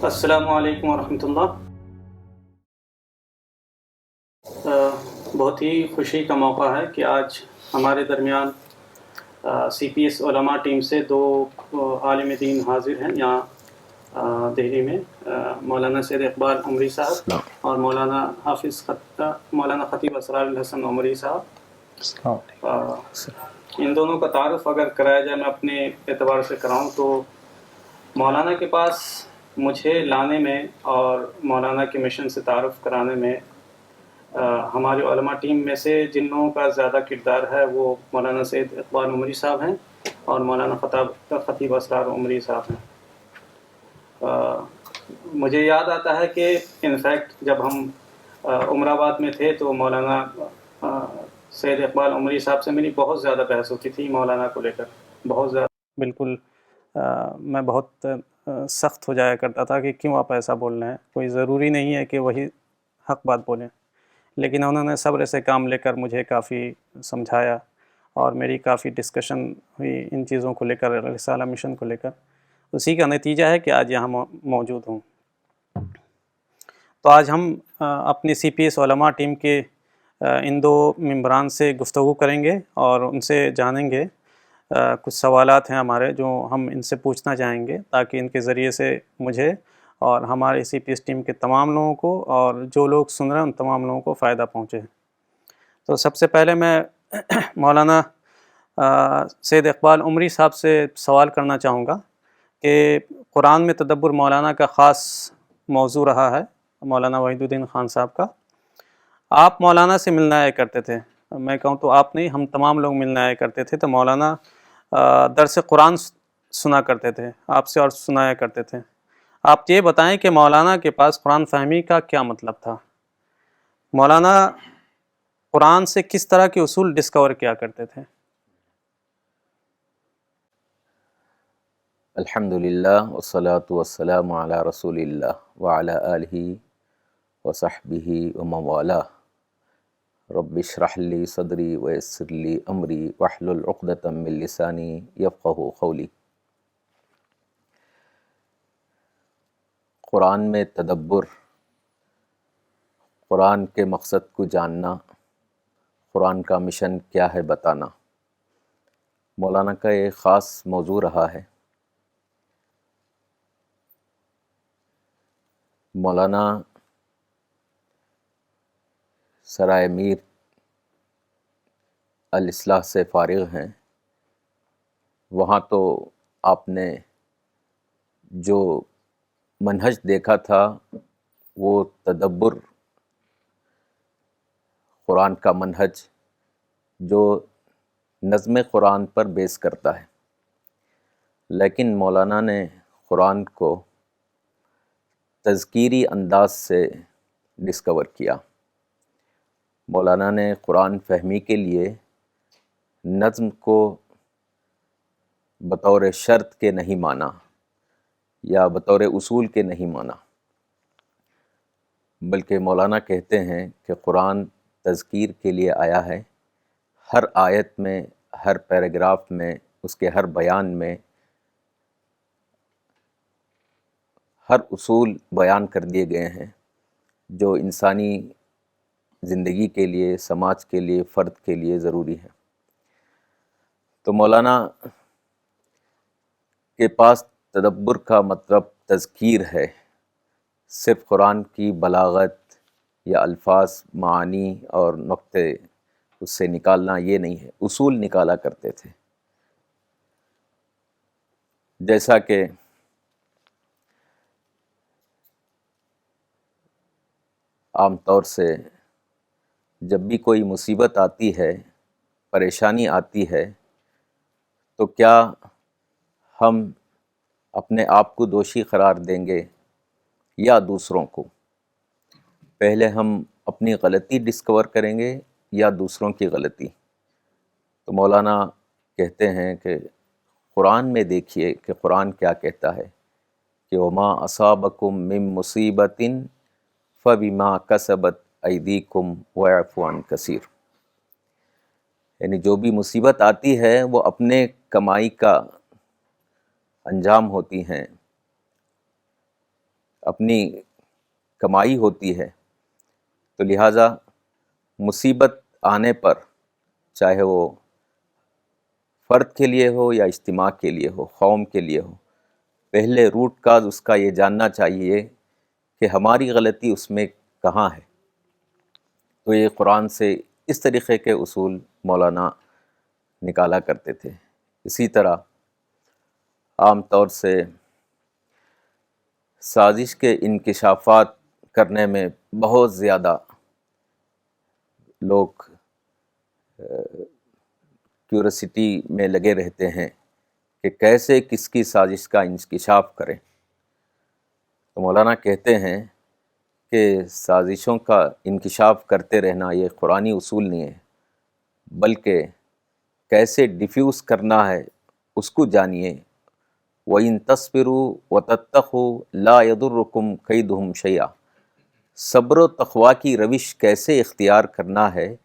السلام علیکم ورحمۃ اللہ۔ بہت ہی خوشی کا موقع ہے کہ آج ہمارے درمیان سی پی ایس علماء ٹیم سے دو عالم دین حاضر ہیں یہاں دہلی میں، مولانا سید اقبال عمری صاحب اور مولانا خطیب اسرار الحسن عمری صاحب۔ ان دونوں کا تعارف اگر کرایا جائے، میں اپنے اعتبار سے کراؤں تو مولانا کے پاس مجھے لانے میں اور مولانا کے مشن سے تعارف کرانے میں ہمارے علماء ٹیم میں سے جن لوگوں کا زیادہ کردار ہے وہ مولانا سید اقبال عمری صاحب ہیں اور مولانا خطیب اسرار عمری صاحب ہیں۔ مجھے یاد آتا ہے کہ انفیکٹ جب ہم عمر آباد میں تھے تو مولانا سید اقبال عمری صاحب سے میری بہت زیادہ بحث ہوتی تھی مولانا کو لے کر، بہت زیادہ، بالکل میں بہت سخت ہو جایا کرتا تھا کہ کیوں آپ ایسا بول رہے ہیں، کوئی ضروری نہیں ہے کہ وہی حق بات بولیں، لیکن انہوں نے صبر سے کام لے کر مجھے کافی سمجھایا اور میری کافی ڈسکشن ہوئی ان چیزوں کو لے کر، رسالہ مشن کو لے کر۔ اسی کا نتیجہ ہے کہ آج یہاں موجود ہوں۔ تو آج ہم اپنی سی پی ایس علماء ٹیم کے ان دو ممبران سے گفتگو کریں گے اور ان سے جانیں گے، کچھ سوالات ہیں ہمارے جو ہم ان سے پوچھنا چاہیں گے تاکہ ان کے ذریعے سے مجھے اور ہمارے سی پی ایس ٹیم کے تمام لوگوں کو اور جو لوگ سن رہے ہیں ان تمام لوگوں کو فائدہ پہنچے۔ تو سب سے پہلے میں مولانا سید اقبال عمری صاحب سے سوال کرنا چاہوں گا کہ قرآن میں تدبر مولانا کا خاص موضوع رہا ہے، مولانا وحید الدین خان صاحب کا۔ آپ مولانا سے ملنے آیا کرتے تھے، میں کہوں تو آپ نہیں، ہم تمام لوگ ملنے آیا کرتے تھے، تو مولانا درس قرآن سنا کرتے تھے آپ سے اور سنایا کرتے تھے۔ آپ یہ بتائیں کہ مولانا کے پاس قرآن فہمی کا کیا مطلب تھا؟ مولانا قرآن سے کس طرح کے اصول ڈسکور کیا کرتے تھے؟ الحمدللہ والصلاة والسلام علی رسول اللہ وعلی آلہ وصحبہ ومن والاه۔ رب اشرح لی صدری ویسر لی امری واحلل عقدۃ من لسانی یفقہوا قولی۔ قرآن میں تدبر، قرآن کے مقصد کو جاننا، قرآن کا مشن کیا ہے بتانا، مولانا کا ایک خاص موضوع رہا ہے۔ مولانا سرائے میر الاصلاح سے فارغ ہیں، وہاں تو آپ نے جو منہج دیکھا تھا وہ تدبر قرآن کا منہج جو نظم قرآن پر بیس کرتا ہے، لیکن مولانا نے قرآن کو تذکیری انداز سے ڈسکور کیا۔ مولانا نے قرآن فہمی کے لیے نظم کو بطور شرط کے نہیں مانا یا بطور اصول کے نہیں مانا، بلکہ مولانا کہتے ہیں کہ قرآن تذکیر کے لیے آیا ہے، ہر آیت میں، ہر پیراگراف میں، اس کے ہر بیان میں ہر اصول بیان کر دیے گئے ہیں جو انسانی زندگی کے لیے، سماج کے لیے، فرد کے لیے ضروری ہے۔ تو مولانا کے پاس تدبر کا مطلب تذکیر ہے، صرف قرآن کی بلاغت یا الفاظ، معانی اور نقطے اس سے نکالنا یہ نہیں ہے، اصول نکالا کرتے تھے۔ جیسا کہ عام طور سے جب بھی کوئی مصیبت آتی ہے، پریشانی آتی ہے، تو کیا ہم اپنے آپ کو دوشی قرار دیں گے یا دوسروں کو؟ پہلے ہم اپنی غلطی ڈسکور کریں گے یا دوسروں کی غلطی؟ تو مولانا کہتے ہیں کہ قرآن میں دیکھیے کہ قرآن کیا کہتا ہے کہ وما اصابکم من مصیبت فبما کسبت ایدیکم ویعفو عن کثیر، یعنی جو بھی مصیبت آتی ہے وہ اپنے کمائی کا انجام ہوتی ہیں، اپنی کمائی ہوتی ہے، تو لہٰذا مصیبت آنے پر چاہے وہ فرد کے لیے ہو یا اجتماع کے لیے ہو، قوم کے لیے ہو، پہلے روٹ کاز اس کا یہ جاننا چاہیے کہ ہماری غلطی اس میں کہاں ہے۔ تو یہ قرآن سے اس طریقے کے اصول مولانا نکالا کرتے تھے۔ اسی طرح عام طور سے سازش کے انکشافات کرنے میں بہت زیادہ لوگ کیوریسٹی میں لگے رہتے ہیں کہ کیسے کس کی سازش کا انکشاف کریں۔ تو مولانا کہتے ہیں کہ سازشوں کا انکشاف کرتے رہنا یہ قرآنی اصول نہیں ہے، بلکہ کیسے ڈیفیوز کرنا ہے اس کو جانیے۔ وَإِن تَصْبِرُوا وَتَتَّقُوا لَا يَضُرُّكُمْ كَيْدُهُمْ شَيْئًا، صبر و تقویٰ کی روش کیسے اختیار کرنا ہے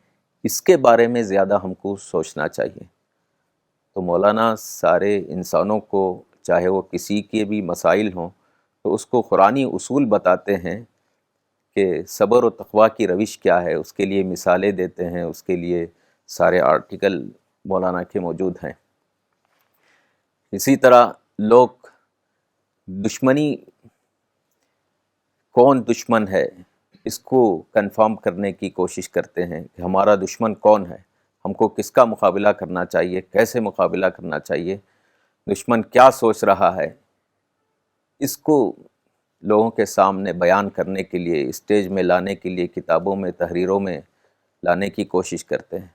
اس کے بارے میں زیادہ ہم کو سوچنا چاہیے۔ تو مولانا سارے انسانوں کو، چاہے وہ کسی کے بھی مسائل ہوں، تو اس کو قرآنی اصول بتاتے ہیں کہ صبر و تقویٰ کی روش کیا ہے، اس کے لیے مثالیں دیتے ہیں، اس کے لیے سارے آرٹیکل مولانا کے موجود ہیں۔ اسی طرح لوگ دشمنی، کون دشمن ہے اس کو کنفرم کرنے کی کوشش کرتے ہیں کہ ہمارا دشمن کون ہے، ہم کو کس کا مقابلہ کرنا چاہیے، کیسے مقابلہ کرنا چاہیے، دشمن کیا سوچ رہا ہے، اس کو لوگوں کے سامنے بیان کرنے کے لیے، اسٹیج میں لانے کے لیے، کتابوں میں، تحریروں میں لانے کی کوشش کرتے ہیں۔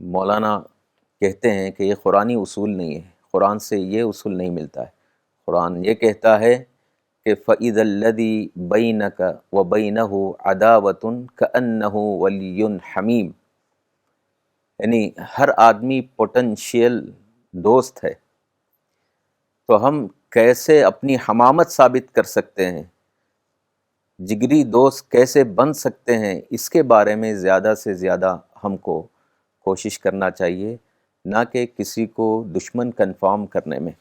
مولانا کہتے ہیں کہ یہ قرآنی اصول نہیں ہے، قرآن سے یہ اصول نہیں ملتا ہے۔ قرآن یہ کہتا ہے کہ فَإِذَا الَّذِي بَيْنَكَ وَبَيْنَهُ عَدَاوَةٌ كَأَنَّهُ وَلِيٌّ حَمِيمٌ، یعنی ہر آدمی پوٹنشیل دوست ہے، تو ہم کیسے اپنی حمامت ثابت کر سکتے ہیں، جگری دوست کیسے بن سکتے ہیں، اس کے بارے میں زیادہ سے زیادہ ہم کو کوشش کرنا چاہیے، نہ کہ کسی کو دشمن کنفرم کرنے میں۔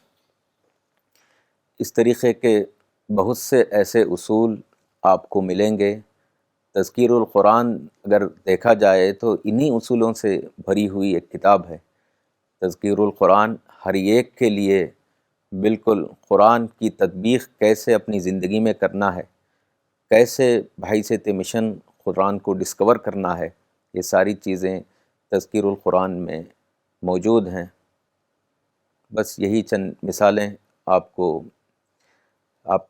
اس طریقے کے بہت سے ایسے اصول آپ کو ملیں گے۔ تذکیر القرآن اگر دیکھا جائے تو انہی اصولوں سے بھری ہوئی ایک کتاب ہے۔ تذکیر القرآن ہر ایک کے لیے بالکل قرآن کی تطبیق کیسے اپنی زندگی میں کرنا ہے، کیسے بحیثیت مشن قرآن کو ڈسکور کرنا ہے، یہ ساری چیزیں تذکیر القرآن میں موجود ہیں۔ بس یہی چند مثالیں آپ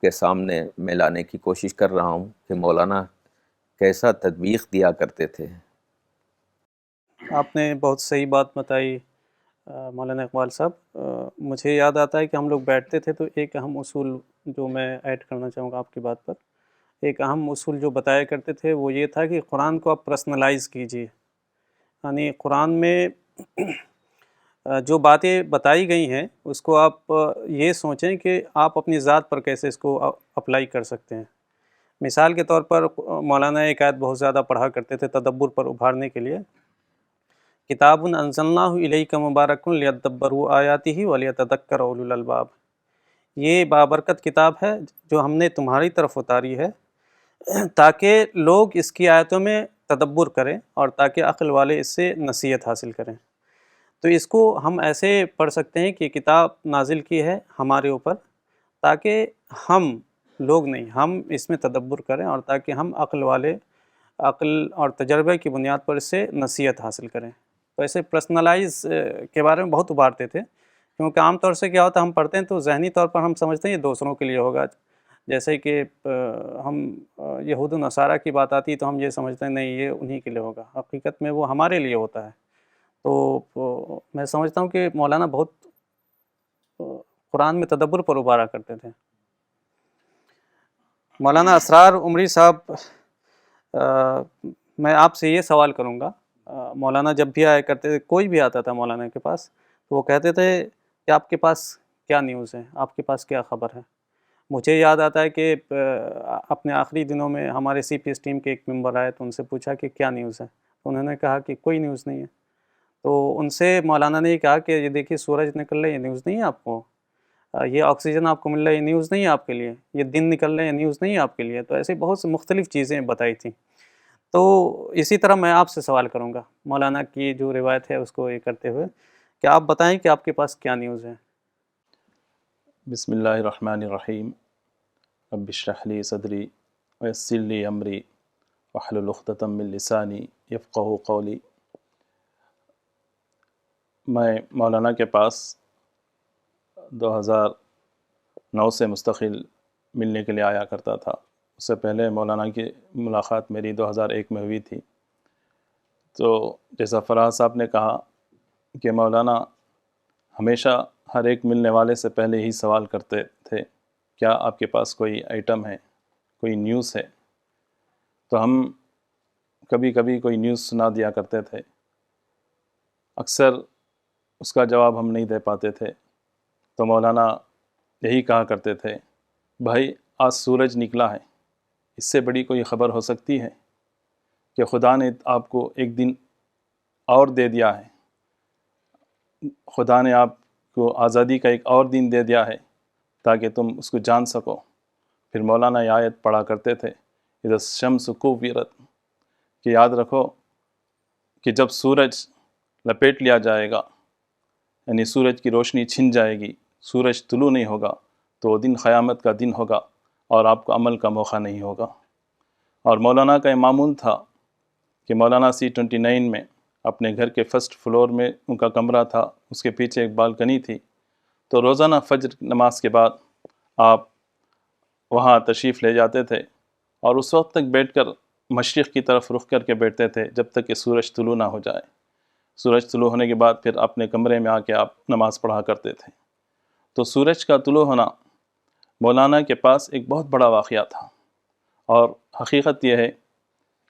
کے سامنے میں لانے کی کوشش کر رہا ہوں کہ مولانا کیسا تطبیق دیا کرتے تھے۔ آپ نے بہت صحیح بات بتائی مولانا اقبال صاحب۔ مجھے یاد آتا ہے کہ ہم لوگ بیٹھتے تھے تو ایک اہم اصول جو میں ایڈ کرنا چاہوں گا آپ کی بات پر، ایک اہم اصول جو بتایا کرتے تھے وہ یہ تھا کہ قرآن کو آپ پرسنلائز کیجیے، یعنی قرآن میں جو باتیں بتائی گئی ہیں اس کو آپ یہ سوچیں کہ آپ اپنی ذات پر کیسے اس کو اپلائی کر سکتے ہیں۔ مثال کے طور پر مولانا ایک آیت بہت زیادہ پڑھا کرتے تھے تدبر پر ابھارنے کے لیے، کتاب انزلناہ الیک مبارک لیدبروا آیاتہ ولیتذکر اولو الالباب، یہ بابرکت کتاب ہے جو ہم نے تمہاری طرف اتاری ہے تاکہ لوگ اس کی آیتوں میں تدبر کریں اور تاکہ عقل والے اس سے نصیحت حاصل کریں۔ تو اس کو ہم ایسے پڑھ سکتے ہیں کہ کتاب نازل کی ہے ہمارے اوپر تاکہ ہم لوگ نہیں، ہم اس میں تدبر کریں اور تاکہ ہم عقل والے، عقل اور تجربے کی بنیاد پر اس سے نصیحت حاصل کریں۔ تو ایسے پرسنلائز کے بارے میں بہت ابھارتے تھے، کیونکہ عام طور سے کیا ہوتا ہے ہم پڑھتے ہیں تو ذہنی طور پر ہم سمجھتے ہیں یہ دوسروں کے لیے ہوگا، جیسے کہ ہم یہود و نصارہ کی بات آتی ہے تو ہم یہ سمجھتے ہیں نہیں یہ انہی کے لیے ہوگا، حقیقت میں وہ ہمارے لیے ہوتا ہے۔ تو میں سمجھتا ہوں کہ مولانا بہت قرآن میں تدبر پر ابھارا کرتے تھے۔ مولانا اسرار عمری صاحب، میں آپ سے یہ سوال کروں گا، مولانا جب بھی آیا کرتے تھے، کوئی بھی آتا تھا مولانا کے پاس تو وہ کہتے تھے کہ آپ کے پاس کیا نیوز ہے، آپ کے پاس کیا خبر ہے۔ مجھے یاد آتا ہے کہ اپنے آخری دنوں میں ہمارے سی پی ایس ٹیم کے ایک ممبر آئے تو ان سے پوچھا کہ کیا نیوز ہے، تو انہوں نے کہا کہ کوئی نیوز نہیں ہے۔ تو ان سے مولانا نے یہ کہا کہ یہ دیکھیے سورج نکل رہا ہے، یہ نیوز نہیں ہے آپ کو، یہ آکسیجن آپ کو مل رہا ہے، یہ نیوز نہیں ہے آپ کے لیے، یہ دن نکل رہے ہیں، نیوز نہیں ہے آپ کے لیے. تو ایسے بہت سے مختلف چیزیں بتائی تھیں. تو اسی طرح میں آپ سے سوال کروں گا مولانا کی جو روایت ہے اس کو یہ کرتے ہوئے کہ آپ بتائیں کہ آپ کے پاس کیا نیوز ہے. بسم اللہ الرحمن الرحیم. رب اشرح لی صدری ویسر لی امری واحلل عقدۃ من لسانی یفقہوا قولی. میں مولانا کے پاس 2009 سے مستقل ملنے کے لیے آیا کرتا تھا. اس سے پہلے مولانا کی ملاقات میری 2001 میں ہوئی تھی. تو جیسا فراز صاحب نے کہا کہ مولانا ہمیشہ ہر ایک ملنے والے سے پہلے ہی سوال کرتے تھے کیا آپ کے پاس کوئی آئٹم ہے، کوئی نیوز ہے. تو ہم کبھی کبھی کوئی نیوز سنا دیا کرتے تھے. اکثر اس کا جواب ہم نہیں دے پاتے تھے. تو مولانا یہی کہا کرتے تھے بھائی آج سورج نکلا ہے، اس سے بڑی کوئی خبر ہو سکتی ہے کہ خدا نے آپ کو ایک دن اور دے دیا ہے، خدا نے آپ کو آزادی کا ایک اور دن دے دیا ہے تاکہ تم اس کو جان سکو. پھر مولانا یہ آیت پڑھا کرتے تھے اذا الشمس کوورت، کہ یاد رکھو کہ جب سورج لپیٹ لیا جائے گا، یعنی سورج کی روشنی چھن جائے گی، سورج طلوع نہیں ہوگا، تو وہ دن قیامت کا دن ہوگا اور آپ کو عمل کا موقع نہیں ہوگا. اور مولانا کا یہ معمول تھا کہ مولانا C29 میں اپنے گھر کے فرسٹ فلور میں ان کا کمرہ تھا، اس کے پیچھے ایک بالکنی تھی. تو روزانہ فجر نماز کے بعد آپ وہاں تشریف لے جاتے تھے اور اس وقت تک بیٹھ کر مشرق کی طرف رخ کر کے بیٹھتے تھے جب تک کہ سورج طلوع نہ ہو جائے. سورج طلوع ہونے کے بعد پھر اپنے کمرے میں آ کے آپ نماز پڑھا کرتے تھے. تو سورج کا طلوع ہونا مولانا کے پاس ایک بہت بڑا واقعہ تھا، اور حقیقت یہ ہے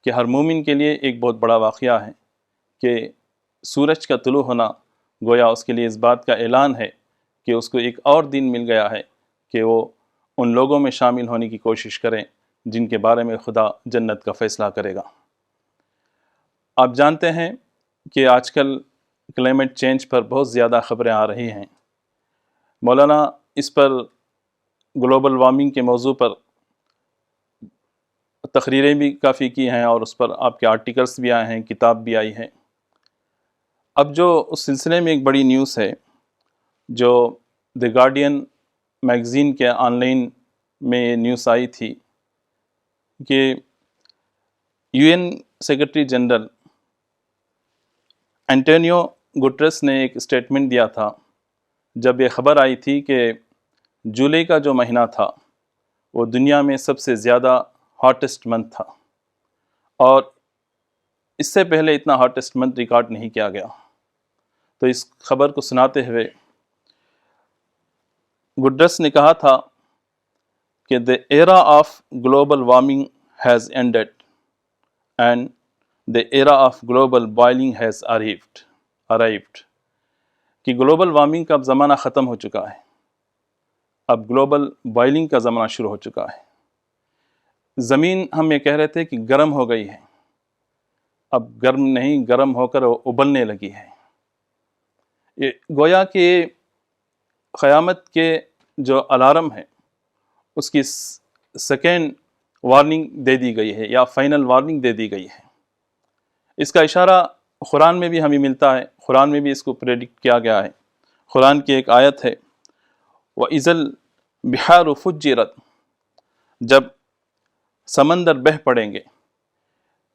کہ ہر مومن کے لیے ایک بہت بڑا واقعہ ہے کہ سورج کا طلوع ہونا گویا اس کے لیے اس بات کا اعلان ہے کہ اس کو ایک اور دن مل گیا ہے کہ وہ ان لوگوں میں شامل ہونے کی کوشش کریں جن کے بارے میں خدا جنت کا فیصلہ کرے گا. آپ جانتے ہیں کہ آج کل کلائمیٹ چینج پر بہت زیادہ خبریں آ رہی ہیں. مولانا اس پر گلوبل وارمنگ کے موضوع پر تقریریں بھی کافی کی ہیں اور اس پر آپ کے آرٹیکلس بھی آئے ہیں، کتاب بھی آئی ہے. اب جو اس سلسلے میں ایک بڑی نیوز ہے جو دی گارڈین میگزین کے آن لائن میں یہ نیوز آئی تھی کہ UN secretary general Antonio Guterres نے ایک اسٹیٹمنٹ دیا تھا جب یہ خبر آئی تھی کہ جولائی کا جو مہینہ تھا وہ دنیا میں سب سے زیادہ ہاٹسٹ منتھ تھا، اور اس سے پہلے اتنا ہاٹسٹ منتھ ریکارڈ نہیں کیا گیا. تو اس خبر کو سناتے ہوئے گڈرس نے کہا تھا کہ the era of global warming has ended and the era of global boiling has arrived کہ گلوبل وارمنگ کا اب زمانہ ختم ہو چکا ہے، اب گلوبل بوائلنگ کا زمانہ شروع ہو چکا ہے. زمین ہم یہ کہہ رہے تھے کہ گرم ہو گئی ہے، اب گرم نہیں، گرم ہو کر ابلنے لگی ہے. یہ گویا کہ قیامت کے جو الارم ہے اس کی سیکنڈ وارننگ دے دی گئی ہے یا فائنل وارننگ دے دی گئی ہے. اس کا اشارہ قرآن میں بھی ہمیں ملتا ہے، قرآن میں بھی اس کو پریڈکٹ کیا گیا ہے. قرآن کی ایک آیت ہے وَإِذَا الْبِحَارُ فُجِّرَتْ، جب سمندر بہہ پڑیں گے.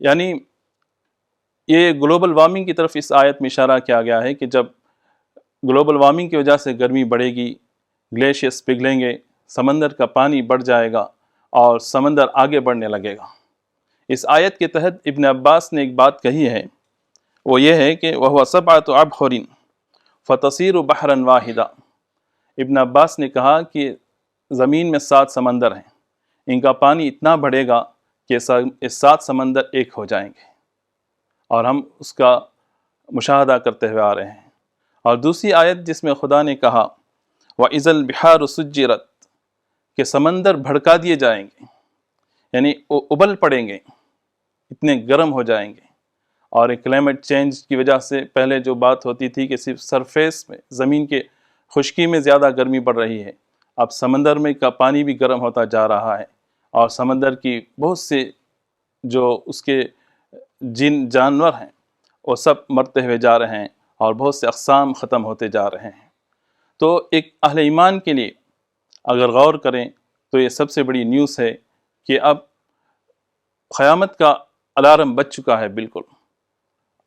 یعنی یہ گلوبل وارمنگ کی طرف اس آیت میں اشارہ کیا گیا ہے کہ جب گلوبل وارمنگ کی وجہ سے گرمی بڑھے گی، گلیشیئرس پگھلیں گے، سمندر کا پانی بڑھ جائے گا اور سمندر آگے بڑھنے لگے گا. اس آیت کے تحت ابن عباس نے ایک بات کہی ہے، وہ یہ ہے کہ وَهُوَ سَبْعَةُ أَبْحُرٍ فَتَصِيرُ بَحْرًا وَاحِدًا. ابن عباس نے کہا کہ زمین میں 7 سمندر ہیں، ان کا پانی اتنا بڑھے گا کہ یہ 7 سمندر ایک ہو جائیں گے، اور ہم اس کا مشاہدہ کرتے ہوئے آ رہے ہیں. اور دوسری آیت جس میں خدا نے کہا وَإِذَا الْبِحَارُ سُجِّرَتْ، کہ سمندر بھڑکا دیے جائیں گے، یعنی ابل پڑیں گے، اتنے گرم ہو جائیں گے. اور ایک کلائمیٹ چینج کی وجہ سے پہلے جو بات ہوتی تھی کہ صرف سرفیس میں، زمین کے خشکی میں زیادہ گرمی بڑھ رہی ہے، اب سمندر میں کا پانی بھی گرم ہوتا جا رہا ہے، اور سمندر کی بہت سے جو اس کے جانور ہیں وہ سب مرتے ہوئے جا رہے ہیں، اور بہت سے اقسام ختم ہوتے جا رہے ہیں۔ تو ایک اہل ایمان کے لیے اگر غور کریں تو یہ سب سے بڑی نیوز ہے کہ اب قیامت کا الارم بج چکا ہے بالکل۔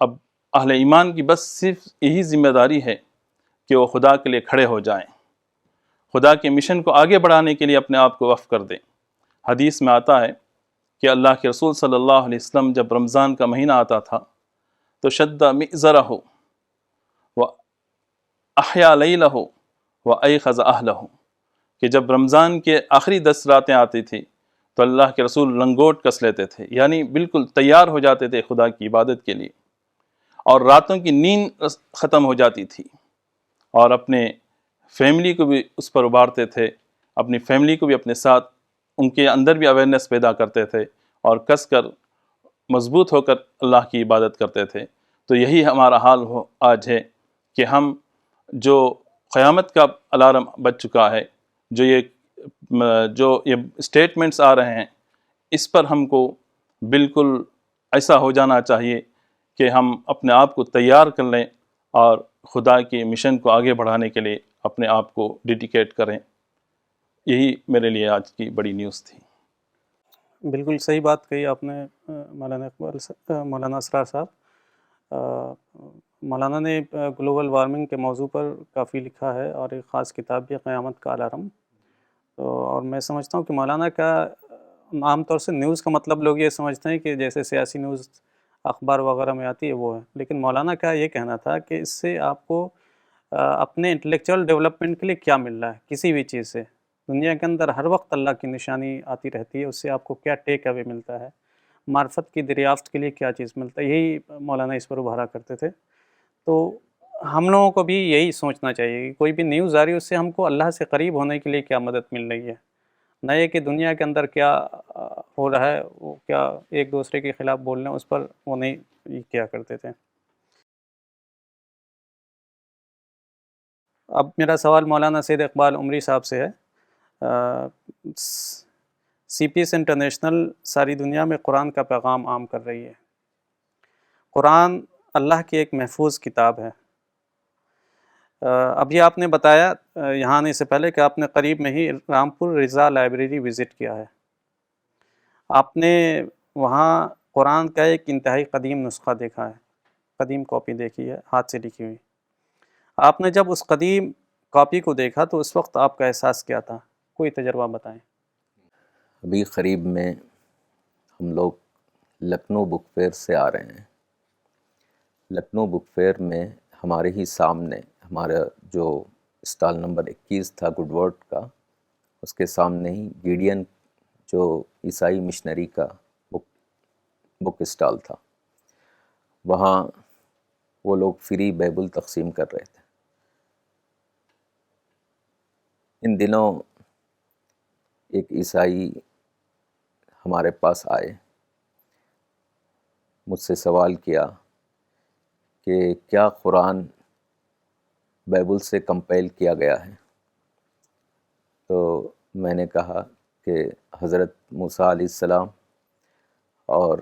اب اہل ایمان کی بس صرف یہی ذمہ داری ہے کہ وہ خدا کے لیے کھڑے ہو جائیں، خدا کے مشن کو آگے بڑھانے کے لیے اپنے آپ کو وقف کر دیں۔ حدیث میں آتا ہے کہ اللہ کے رسول صلی اللہ علیہ وسلم جب رمضان کا مہینہ آتا تھا تو شد مئزرہ و احیا لیلہ و ایقظ اہلہ، کہ جب رمضان کے آخری 10 راتیں آتی تھی تو اللہ کے رسول لنگوٹ کس لیتے تھے، یعنی بالکل تیار ہو جاتے تھے خدا کی عبادت کے لیے، اور راتوں کی نیند ختم ہو جاتی تھی، اور اپنے فیملی کو بھی اس پر ابھارتے تھے، اپنی فیملی کو بھی اپنے ساتھ، ان کے اندر بھی اویئرنیس پیدا کرتے تھے، اور کس کر مضبوط ہو کر اللہ کی عبادت کرتے تھے۔ تو یہی ہمارا حال آج ہے کہ ہم جو قیامت کا الارم بج چکا ہے، جو یہ اسٹیٹمنٹس آ رہے ہیں، اس پر ہم کو بالکل ایسا ہو جانا چاہیے کہ ہم اپنے آپ کو تیار کر لیں اور خدا کے مشن کو آگے بڑھانے کے لیے اپنے آپ کو ڈیڈیکیٹ کریں۔ یہی میرے لیے آج کی بڑی نیوز تھی۔ بالکل صحیح بات کہی آپ نے مولانا اسرار صاحب۔ مولانا نے گلوبل وارمنگ کے موضوع پر کافی لکھا ہے، اور ایک خاص کتاب بھی ہے قیامت کا الارم۔ اور میں سمجھتا ہوں کہ مولانا کا عام طور سے نیوز کا مطلب لوگ یہ سمجھتے ہیں کہ جیسے سیاسی نیوز اخبار وغیرہ میں آتی ہے وہ ہے، لیکن مولانا کا یہ کہنا تھا کہ اس سے آپ کو اپنے انٹلیکچوئل ڈیولپمنٹ کے لیے کیا مل رہا ہے، کسی بھی چیز سے دنیا کے اندر ہر وقت اللہ کی نشانی آتی رہتی ہے، اس سے آپ کو کیا ٹیک اوے ملتا ہے، معرفت کی دریافت کے لیے کیا چیز ملتا ہے، یہی مولانا اس پر ابھارا کرتے تھے۔ تو ہم لوگوں کو بھی یہی سوچنا چاہیے کہ کوئی بھی نیوز آ رہی ہے اس سے ہم کو اللہ سے قریب ہونے کے لیے کیا مدد مل رہی ہے، نہ یہ کہ دنیا کے اندر کیا ہو رہا ہے، وہ کیا ایک دوسرے کے خلاف بول رہے ہیں اس پر وہ نہیں کیا کرتے تھے۔ اب میرا سوال مولانا سید اقبال عمری صاحب سے ہے۔ سی پی ایس انٹرنیشنل ساری دنیا میں قرآن کا پیغام عام کر رہی ہے۔ قرآن اللہ کی ایک محفوظ کتاب ہے۔ ابھی آپ نے بتایا یہاں آنے سے پہلے کہ آپ نے قریب میں ہی رامپور رضا لائبریری وزٹ کیا ہے۔ آپ نے وہاں قرآن کا ایک انتہائی قدیم نسخہ دیکھا ہے، قدیم کاپی دیکھی ہے، ہاتھ سے لکھی ہوئی۔ آپ نے جب اس قدیم کاپی کو دیکھا تو اس وقت آپ کا احساس کیا تھا؟ کوئی تجربہ بتائیں۔ ابھی قریب میں ہم لوگ لکھنؤ بک فیئر سے آ رہے ہیں۔ لکھنؤ بک فیئر میں ہمارے ہی سامنے ہمارا جو اسٹال نمبر 21 تھا گڈ ورڈ کا، اس کے سامنے ہی گیڈین جو عیسائی مشنری کا بک اسٹال تھا، وہاں وہ لوگ فری بائبل تقسیم کر رہے تھے۔ ان دنوں ایک عیسائی ہمارے پاس آئے، مجھ سے سوال کیا کہ کیا قرآن بائبل سے کمپائل کیا گیا ہے؟ تو میں نے کہا کہ حضرت موسیٰ علیہ السلام اور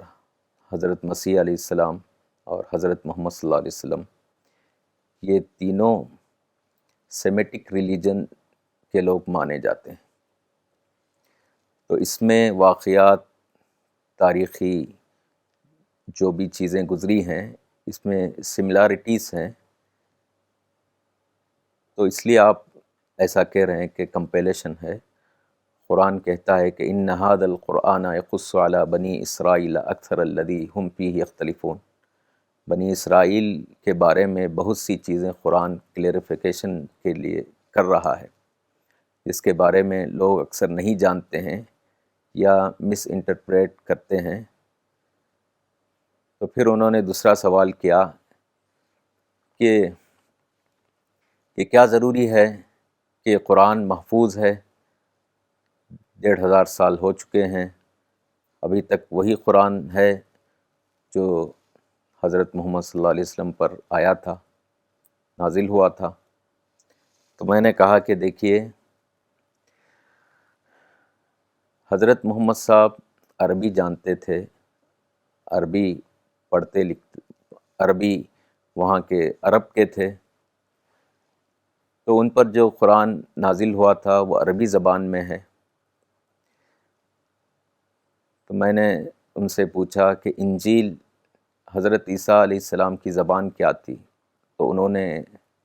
حضرت مسیح علیہ السلام اور حضرت محمد صلی اللہ علیہ وسلم یہ تینوں سیمیٹک ریلیجن کے لوگ مانے جاتے ہیں۔ تو اس میں واقعات، تاریخی جو بھی چیزیں گزری ہیں، اس میں سملیرٹیز ہیں، تو اس لیے آپ ایسا کہہ رہے ہیں کہ کمپیلیشن ہے۔ قرآن کہتا ہے کہ ان ھذا القرآن یقص علی بنی اسرائیل اکثر الذی ھم فیہ یختلفون۔ بنی اسرائیل کے بارے میں بہت سی چیزیں قرآن کلیریفیکیشن کے لیے کر رہا ہے، جس کے بارے میں لوگ اکثر نہیں جانتے ہیں یا مس انٹرپریٹ کرتے ہیں۔ تو پھر انہوں نے دوسرا سوال کیا کہ کیا ضروری ہے کہ قرآن محفوظ ہے، 1500 سال ہو چکے ہیں، ابھی تک وہی قرآن ہے جو حضرت محمد صلی اللہ علیہ وسلم پر آیا تھا، نازل ہوا تھا۔ تو میں نے کہا کہ دیکھیے، حضرت محمد صاحب عربی جانتے تھے، عربی پڑھتے لکھتے، عربی وہاں کے عرب کے تھے، تو ان پر جو قرآن نازل ہوا تھا وہ عربی زبان میں ہے۔ تو میں نے ان سے پوچھا کہ انجیل حضرت عیسیٰ علیہ السلام کی زبان کیا تھی؟ تو انہوں نے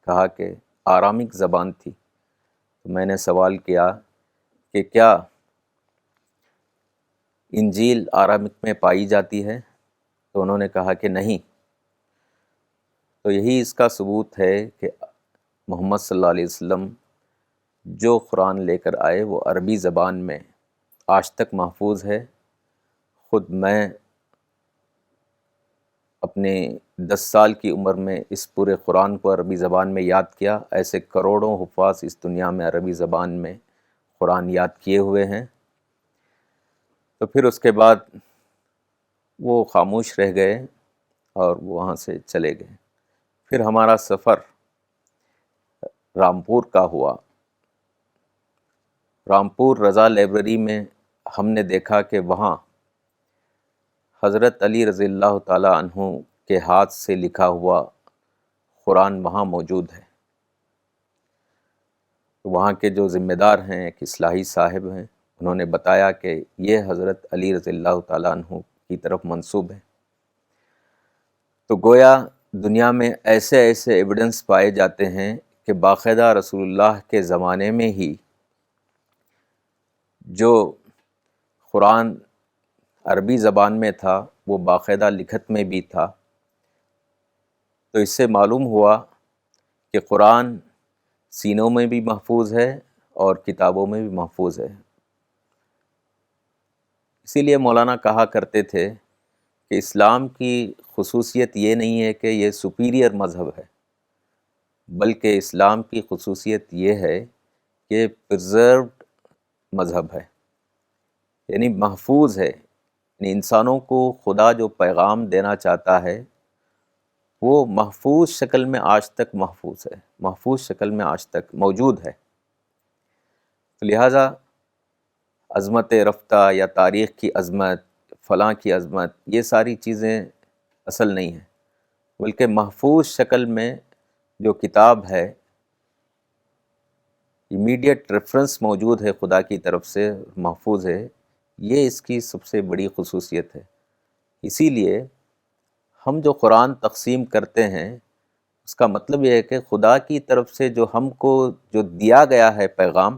کہا کہ آرامک زبان تھی۔ تو میں نے سوال کیا کہ کیا انجیل آرامک میں پائی جاتی ہے؟ تو انہوں نے کہا کہ نہیں۔ تو یہی اس کا ثبوت ہے کہ محمد صلی اللہ علیہ وسلم جو قرآن لے کر آئے وہ عربی زبان میں آج تک محفوظ ہے۔ خود میں اپنے 10 سال کی عمر میں اس پورے قرآن کو عربی زبان میں یاد کیا، ایسے کروڑوں حفاظ اس دنیا میں عربی زبان میں قرآن یاد کیے ہوئے ہیں۔ تو پھر اس کے بعد وہ خاموش رہ گئے اور وہاں سے چلے گئے۔ پھر ہمارا سفر رامپور کا ہوا۔ رامپور رضا لائبریری میں ہم نے دیکھا کہ وہاں حضرت علی رضی اللہ تعالیٰ عنہ کے ہاتھ سے لکھا ہوا قرآن وہاں موجود ہے۔ وہاں کے جو ذمہ دار ہیں، ایک اصلاحی صاحب ہیں، انہوں نے بتایا کہ یہ حضرت علی رضی اللہ تعالیٰ عنہ کی طرف منسوب ہے۔ تو گویا دنیا میں ایسے ایسے ایویڈنس پائے جاتے ہیں کہ باقاعدہ رسول اللہ کے زمانے میں ہی جو قرآن عربی زبان میں تھا وہ باقاعدہ لکھت میں بھی تھا۔ تو اس سے معلوم ہوا کہ قرآن سینوں میں بھی محفوظ ہے اور کتابوں میں بھی محفوظ ہے۔ اسی لیے مولانا کہا کرتے تھے کہ اسلام کی خصوصیت یہ نہیں ہے کہ یہ سپیریئر مذہب ہے، بلکہ اسلام کی خصوصیت یہ ہے کہ پرزروڈ مذہب ہے، یعنی محفوظ ہے۔ یعنی انسانوں کو خدا جو پیغام دینا چاہتا ہے وہ محفوظ شکل میں آج تک محفوظ ہے، محفوظ شکل میں آج تک موجود ہے۔ تو لہٰذا عظمت رفتہ یا تاریخ کی عظمت، فلاں کی عظمت، یہ ساری چیزیں اصل نہیں ہیں، بلکہ محفوظ شکل میں جو کتاب ہے، امیڈیٹ ریفرنس موجود ہے خدا کی طرف سے، محفوظ ہے، یہ اس کی سب سے بڑی خصوصیت ہے۔ اسی لیے ہم جو قرآن تقسیم کرتے ہیں اس کا مطلب یہ ہے کہ خدا کی طرف سے جو ہم کو جو دیا گیا ہے پیغام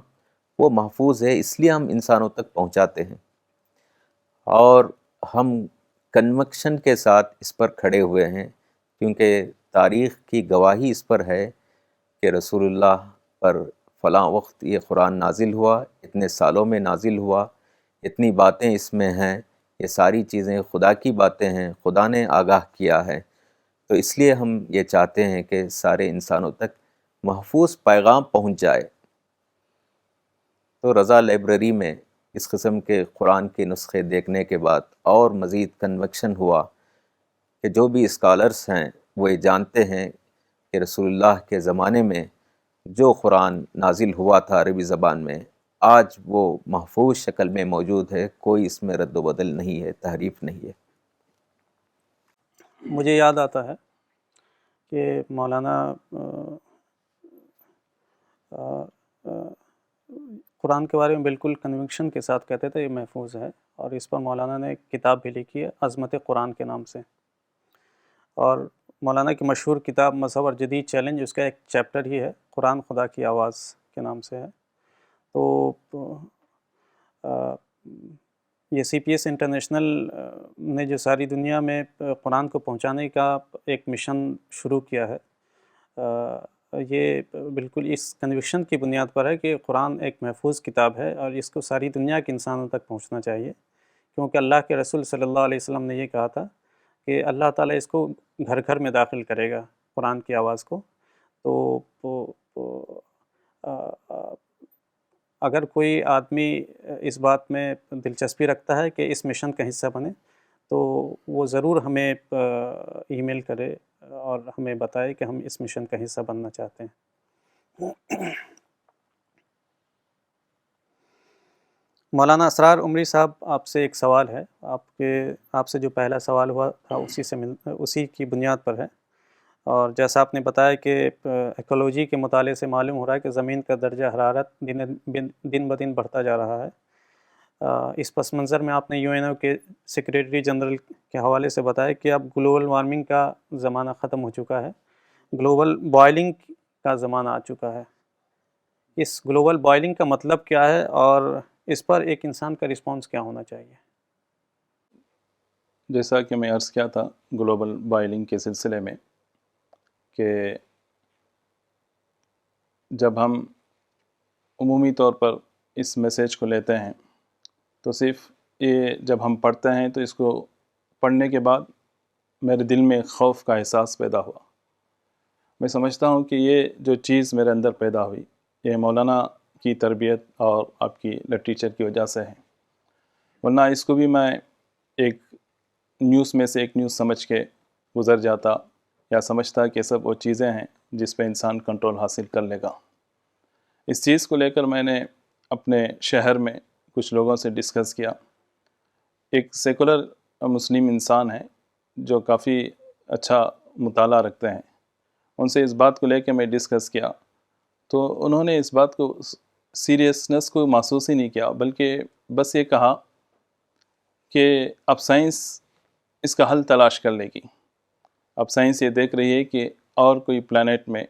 وہ محفوظ ہے، اس لیے ہم انسانوں تک پہنچاتے ہیں، اور ہم کنوکشن کے ساتھ اس پر کھڑے ہوئے ہیں، کیونکہ تاریخ کی گواہی اس پر ہے کہ رسول اللہ پر فلاں وقت یہ قرآن نازل ہوا، اتنے سالوں میں نازل ہوا، اتنی باتیں اس میں ہیں، یہ ساری چیزیں خدا کی باتیں ہیں، خدا نے آگاہ کیا ہے۔ تو اس لیے ہم یہ چاہتے ہیں کہ سارے انسانوں تک محفوظ پیغام پہنچ جائے۔ تو رضا لائبریری میں اس قسم کے قرآن کے نسخے دیکھنے کے بعد اور مزید کنوکشن ہوا کہ جو بھی اسکالرس ہیں وہ یہ جانتے ہیں کہ رسول اللہ کے زمانے میں جو قرآن نازل ہوا تھا عربی زبان میں، آج وہ محفوظ شکل میں موجود ہے، کوئی اس میں رد و بدل نہیں ہے، تحریف نہیں ہے۔ مجھے یاد آتا ہے کہ مولانا قرآن کے بارے میں بالکل کنوکشن کے ساتھ کہتے تھے یہ محفوظ ہے، اور اس پر مولانا نے ایک کتاب بھی لکھی ہے عظمت قرآن کے نام سے، اور مولانا کی مشہور کتاب مذہب اور جدید چیلنج، اس کا ایک چیپٹر ہی ہے قرآن خدا کی آواز کے نام سے ہے۔ تو یہ سی پی ایس انٹرنیشنل نے جو ساری دنیا میں قرآن کو پہنچانے کا ایک مشن شروع کیا ہے، یہ بالکل اس کنوکشن کی بنیاد پر ہے کہ قرآن ایک محفوظ کتاب ہے اور اس کو ساری دنیا کے انسانوں تک پہنچنا چاہیے، کیونکہ اللہ کے رسول صلی اللہ علیہ وسلم نے یہ کہا تھا کہ اللہ تعالیٰ اس کو گھر گھر میں داخل کرے گا قرآن کی آواز کو۔ تو اگر کوئی آدمی اس بات میں دلچسپی رکھتا ہے کہ اس مشن کا حصہ بنے تو وہ ضرور ہمیں ای میل کرے اور ہمیں بتائے کہ ہم اس مشن کا حصہ بننا چاہتے ہیں۔ مولانا اسرار عمری صاحب، آپ سے ایک سوال ہے. آپ سے جو پہلا سوال ہوا تھا اسی کی بنیاد پر ہے. اور جیسا آپ نے بتایا کہ ایکولوجی کے مطالعے سے معلوم ہو رہا ہے کہ زمین کا درجہ حرارت دن بدن بڑھتا جا رہا ہے. اس پس منظر میں آپ نے UN کے سیکریٹری جنرل کے حوالے سے بتایا کہ اب گلوبل وارمنگ کا زمانہ ختم ہو چکا ہے، گلوبل بوائلنگ کا زمانہ آ چکا ہے. اس گلوبل بوائلنگ کا مطلب کیا ہے اور اس پر ایک انسان کا رسپانس کیا ہونا چاہیے؟ جیسا کہ میں عرض کیا تھا گلوبل بوائلنگ کے سلسلے میں کہ جب ہم عمومی طور پر اس میسیج کو لیتے ہیں تو صرف یہ جب ہم پڑھتے ہیں تو اس کو پڑھنے کے بعد میرے دل میں خوف کا احساس پیدا ہوا. میں سمجھتا ہوں کہ یہ جو چیز میرے اندر پیدا ہوئی یہ مولانا کی تربیت اور آپ کی لٹریچر کی وجہ سے ہے، ورنہ اس کو بھی میں ایک نیوز میں سے ایک نیوز سمجھ کے گزر جاتا یا سمجھتا کہ سب وہ چیزیں ہیں جس پہ انسان کنٹرول حاصل کر لے گا. اس چیز کو لے کر میں نے اپنے شہر میں کچھ لوگوں سے ڈسکس کیا. ایک سیکولر مسلم انسان ہے جو کافی اچھا مطالعہ رکھتے ہیں، ان سے اس بات کو لے کے میں ڈسکس کیا تو انہوں نے اس بات کو سیریسنس کو محسوس ہی نہیں کیا، بلکہ بس یہ کہا کہ اب سائنس اس کا حل تلاش کر لے گی. اب سائنس یہ دیکھ رہی ہے کہ اور کوئی پلانٹ میں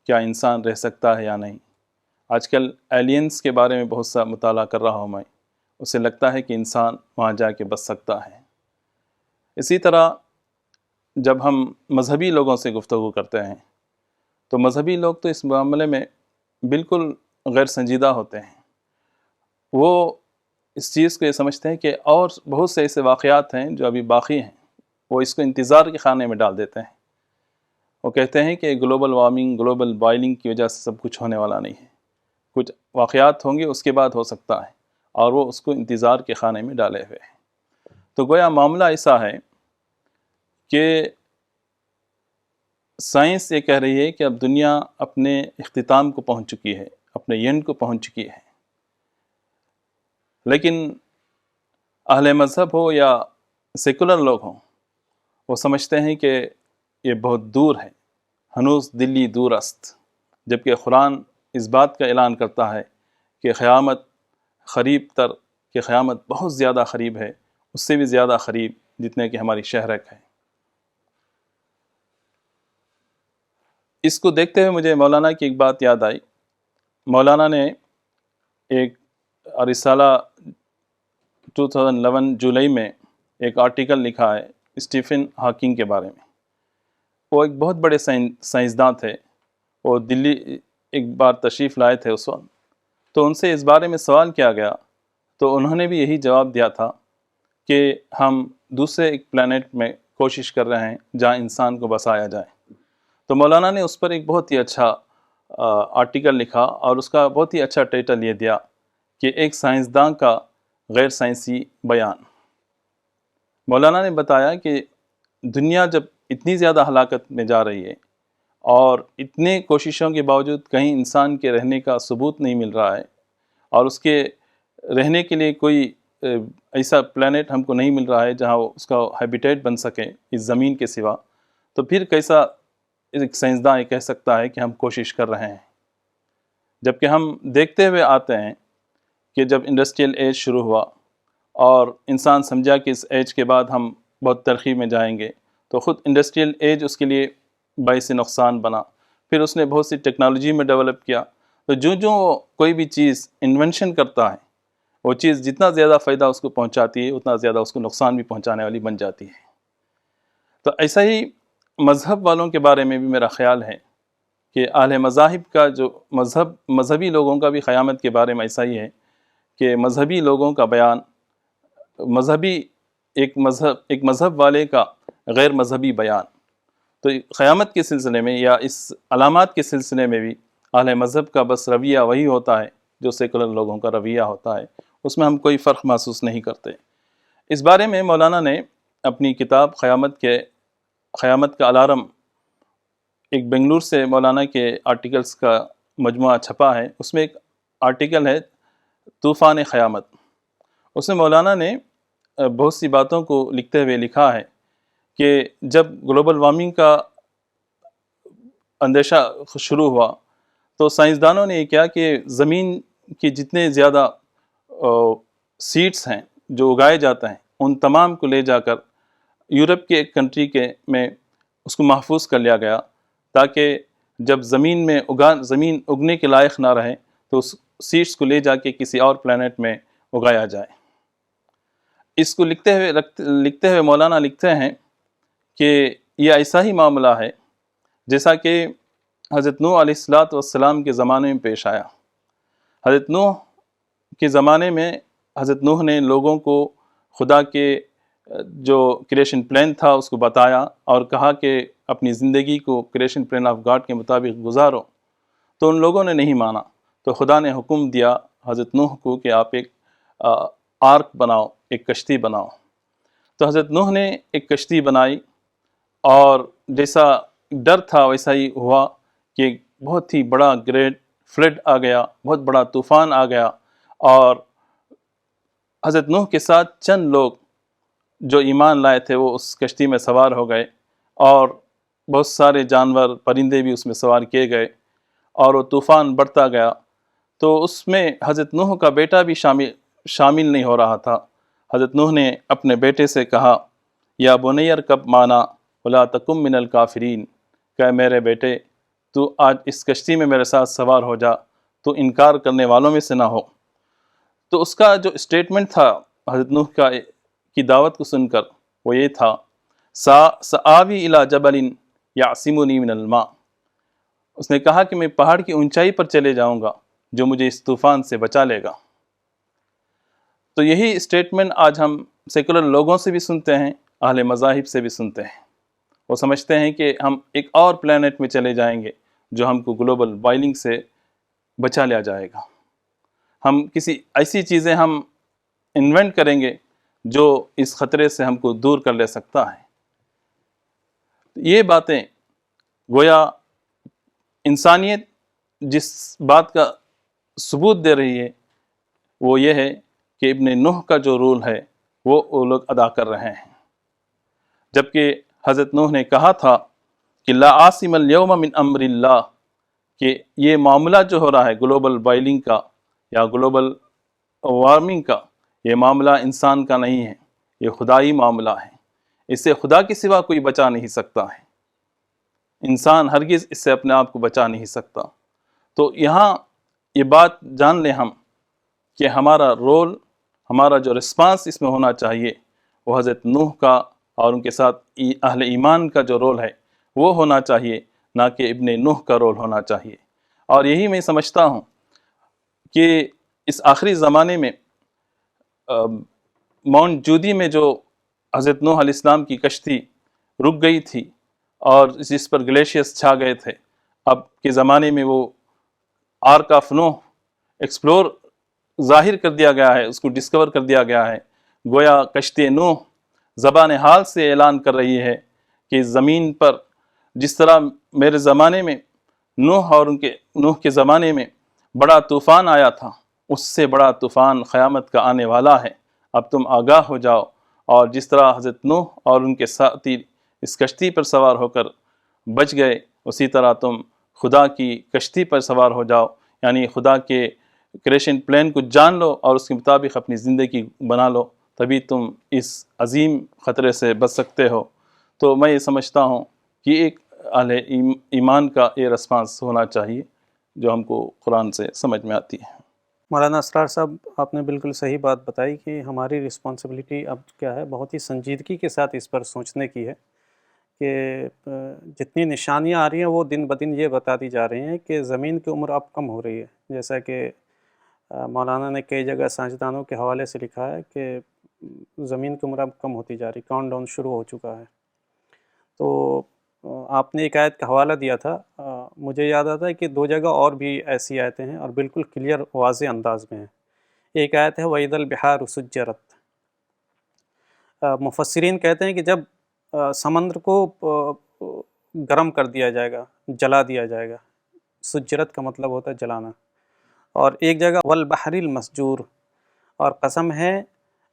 کیا انسان رہ سکتا ہے یا نہیں. آج کل ایلینز کے بارے میں بہت سا مطالعہ کر رہا ہوں میں، اسے لگتا ہے کہ انسان وہاں جا کے بس سکتا ہے. اسی طرح جب ہم مذہبی لوگوں سے گفتگو کرتے ہیں تو مذہبی لوگ تو اس معاملے میں بالکل غیر سنجیدہ ہوتے ہیں. وہ اس چیز کو یہ سمجھتے ہیں کہ اور بہت سے ایسے واقعات ہیں جو ابھی باقی ہیں، وہ اس کو انتظار کے خانے میں ڈال دیتے ہیں. وہ کہتے ہیں کہ گلوبل وارمنگ گلوبل بوائلنگ کی وجہ سے سب کچھ ہونے والا نہیں ہے، کچھ واقعات ہوں گے اس کے بعد ہو سکتا ہے، اور وہ اس کو انتظار کے خانے میں ڈالے ہوئے ہیں. تو گویا معاملہ ایسا ہے کہ سائنس یہ کہہ رہی ہے کہ اب دنیا اپنے اختتام کو پہنچ چکی ہے، اپنے اینڈ کو پہنچ چکی ہے، لیکن اہل مذہب ہو یا سیکولر لوگ ہوں وہ سمجھتے ہیں کہ یہ بہت دور ہے، ہنوز دلی دور است. جبکہ قرآن اس بات کا اعلان کرتا ہے کہ قیامت قریب تر، کہ قیامت بہت زیادہ قریب ہے، اس سے بھی زیادہ قریب جتنے کہ ہماری شہرک ہے. اس کو دیکھتے ہوئے مجھے مولانا کی ایک بات یاد آئی. مولانا نے ایک رسالہ 2011 جولائی میں ایک آرٹیکل لکھا ہے اسٹیفن ہاکنگ کے بارے میں. وہ ایک بہت بڑے سائنسداں تھے، وہ دلی ایک بار تشریف لائے تھے اس وقت، تو ان سے اس بارے میں سوال کیا گیا تو انہوں نے بھی یہی جواب دیا تھا کہ ہم دوسرے ایک پلانٹ میں کوشش کر رہے ہیں جہاں انسان کو بسایا جائے. تو مولانا نے اس پر ایک بہت ہی اچھا آرٹیکل لکھا اور اس کا بہت ہی اچھا ٹائٹل یہ دیا کہ ایک سائنسداں کا غیر سائنسی بیان. مولانا نے بتایا کہ دنیا جب اتنی زیادہ ہلاکت میں جا رہی ہے اور اتنے کوششوں کے باوجود کہیں انسان کے رہنے کا ثبوت نہیں مل رہا ہے اور اس کے رہنے کے لیے کوئی ایسا پلانٹ ہم کو نہیں مل رہا ہے جہاں اس کا ہیبیٹیٹ بن سکے اس زمین کے سوا، تو پھر کیسا ایک سائنسداں یہ کہہ سکتا ہے کہ ہم کوشش کر رہے ہیں. جبکہ ہم دیکھتے ہوئے آتے ہیں کہ جب انڈسٹریل ایج شروع ہوا اور انسان سمجھا کہ اس ایج کے بعد ہم بہت ترقی میں جائیں گے، تو خود انڈسٹریل ایج اس کے لیے باعث نقصان بنا. پھر اس نے بہت سی ٹیکنالوجی میں ڈیولپ کیا. تو جو وہ کوئی بھی چیز انوینشن کرتا ہے وہ چیز جتنا زیادہ فائدہ اس کو پہنچاتی ہے اتنا زیادہ اس کو نقصان بھی پہنچانے والی بن جاتی ہے. تو ایسا ہی مذہب والوں کے بارے میں بھی میرا خیال ہے کہ اہل مذاہب کا جو مذہبی لوگوں کا بھی قیامت کے بارے میں ایسا ہی ہے کہ مذہبی لوگوں کا بیان ایک مذہب والے کا غیر مذہبی بیان. تو قیامت کے سلسلے میں یا اس علامات کے سلسلے میں بھی اہل مذہب کا بس رویہ وہی ہوتا ہے جو سیکولر لوگوں کا رویہ ہوتا ہے، اس میں ہم کوئی فرق محسوس نہیں کرتے. اس بارے میں مولانا نے اپنی کتاب قیامت کا الارم، ایک بنگلور سے مولانا کے آرٹیکلز کا مجموعہ چھپا ہے، اس میں ایک آرٹیکل ہے طوفان قیامت. اس میں مولانا نے بہت سی باتوں کو لکھتے ہوئے لکھا ہے کہ جب گلوبل وارمنگ کا اندیشہ شروع ہوا تو سائنسدانوں نے یہ کیا کہ زمین کی جتنے زیادہ سیڈس ہیں جو اگائے جاتے ہیں ان تمام کو لے جا کر یورپ کے ایک کنٹری میں اس کو محفوظ کر لیا گیا، تاکہ جب زمین اگنے کے لائق نہ رہے تو اس سیڈس کو لے جا کے کسی اور پلانٹ میں اگایا جائے۔ اس کو لکھتے ہوئے مولانا لکھتے ہیں کہ یہ ایسا ہی معاملہ ہے جیسا کہ حضرت نوح علیہ السلام کے زمانے میں پیش آیا۔ حضرت نوح کے زمانے میں حضرت نوح نے لوگوں کو خدا کے جو کریشن پلان تھا اس کو بتایا اور کہا کہ اپنی زندگی کو کریشن پلان آف گاڈ کے مطابق گزارو، تو ان لوگوں نے نہیں مانا۔ تو خدا نے حکم دیا حضرت نوح کو کہ آپ ایک آرک بناؤ، ایک کشتی بناؤ۔ تو حضرت نوح نے ایک کشتی بنائی اور جیسا ڈر تھا ویسا ہی ہوا کہ بہت ہی بڑا گریٹ فلڈ آ گیا، بہت بڑا طوفان آ گیا، اور حضرت نوح کے ساتھ چند لوگ جو ایمان لائے تھے وہ اس کشتی میں سوار ہو گئے، اور بہت سارے جانور پرندے بھی اس میں سوار کیے گئے، اور وہ طوفان بڑھتا گیا۔ تو اس میں حضرت نوح کا بیٹا بھی شامل نہیں ہو رہا تھا۔ حضرت نوح نے اپنے بیٹے سے کہا، یا بنی ارکب معنا ولا تکن من الکافرین، کہ میرے بیٹے تو آج اس کشتی میں میرے ساتھ سوار ہو جا، تو انکار کرنے والوں میں سے نہ ہو۔ تو اس کا جو اسٹیٹمنٹ تھا حضرت نوح کی دعوت کو سن کر وہ یہ تھا، سآوی الی جبل یعصمنی من الماء، اس نے کہا کہ میں پہاڑ کی اونچائی پر چلے جاؤں گا جو مجھے اس طوفان سے بچا لے گا۔ تو یہی اسٹیٹمنٹ آج ہم سیکولر لوگوں سے بھی سنتے ہیں، اہل مذاہب سے بھی سنتے ہیں۔ وہ سمجھتے ہیں کہ ہم ایک اور پلانٹ میں چلے جائیں گے جو ہم کو گلوبل وارمنگ سے بچا لیا جائے گا۔ ہم کسی ایسی چیزیں ہم انوینٹ کریں گے جو اس خطرے سے ہم کو دور کر لے سکتا ہے۔ یہ باتیں گویا انسانیت جس بات کا ثبوت دے رہی ہے وہ یہ ہے کہ ابن نوح کا جو رول ہے وہ لوگ ادا کر رہے ہیں، جبکہ حضرت نوح نے کہا تھا کہ لا عاصم اليوم من امر اللہ، کہ یہ معاملہ جو ہو رہا ہے گلوبل بوائلنگ کا یا گلوبل وارمنگ کا، یہ معاملہ انسان کا نہیں ہے، یہ خدائی معاملہ ہے، اس سے خدا کے سوا کوئی بچا نہیں سکتا ہے، انسان ہرگز اس سے اپنے آپ کو بچا نہیں سکتا۔ تو یہاں یہ بات جان لیں ہم کہ ہمارا رول، ہمارا جو رسپانس اس میں ہونا چاہیے وہ حضرت نوح کا اور ان کے ساتھ اہل ایمان کا جو رول ہے وہ ہونا چاہیے، نہ کہ ابن نوح کا رول ہونا چاہیے۔ اور یہی میں سمجھتا ہوں کہ اس آخری زمانے میں ماؤنٹ جودی میں جو حضرت نوح علیہ السلام کی کشتی رک گئی تھی اور جس پر گلیشیئرز چھا گئے تھے، اب کے زمانے میں وہ آرک آف نوح ایکسپلور ظاہر کر دیا گیا ہے، اس کو ڈسکور کر دیا گیا ہے۔ گویا کشتی نوح زبان حال سے اعلان کر رہی ہے کہ زمین پر جس طرح میرے زمانے میں نوح کے زمانے میں بڑا طوفان آیا تھا، اس سے بڑا طوفان قیامت کا آنے والا ہے، اب تم آگاہ ہو جاؤ، اور جس طرح حضرت نوح اور ان کے ساتھی اس کشتی پر سوار ہو کر بچ گئے، اسی طرح تم خدا کی کشتی پر سوار ہو جاؤ، یعنی خدا کے کریشن پلان کو جان لو اور اس کے مطابق اپنی زندگی بنا لو، تبھی تم اس عظیم خطرے سے بچ سکتے ہو۔ تو میں یہ سمجھتا ہوں کہ ایک اہل ایمان کا یہ رسپانس ہونا چاہیے جو ہم کو قرآن سے سمجھ میں آتی ہے۔ مولانا اسرار صاحب، آپ نے بالکل صحیح بات بتائی کہ ہماری رسپانسبلٹی اب کیا ہے، بہت ہی سنجیدگی کے ساتھ اس پر سوچنے کی ہے کہ جتنی نشانیاں آ رہی ہیں وہ دن بدن یہ بتا دی جا رہی ہیں کہ زمین کی عمر اب کم ہو رہی ہے، جیسا کہ مولانا نے کئی جگہ سائنسدانوں کے حوالے سے لکھا ہے کہ زمین کی عمر اب کم ہوتی جا رہی، کاؤنٹ ڈاؤن شروع ہو چکا ہے۔ تو آپ نے ایک آیت کا حوالہ دیا تھا، مجھے یاد آتا ہے کہ دو جگہ اور بھی ایسی آیتیں ہیں اور بالکل کلیئر واضح انداز میں ہیں۔ ایک آیت ہے وَإِذَا الْبِحَارُ سُجِّرَتْ، مفسرین کہتے ہیں کہ جب سمندر کو گرم کر دیا جائے گا، جلا دیا جائے گا، سجرت کا مطلب ہوتا ہے جلانا۔ اور ایک جگہ والبحر المسجور، اور قسم ہے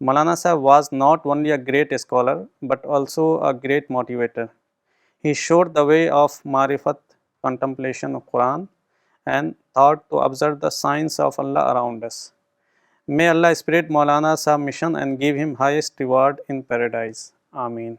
Maulana Sahib was not only a great scholar but also a great motivator. He showed the way of marifat, contemplation of Quran, and thought to observe the signs of Allah around us. May Allah spirit Maulana Sahib mission and give him highest reward in paradise. Ameen.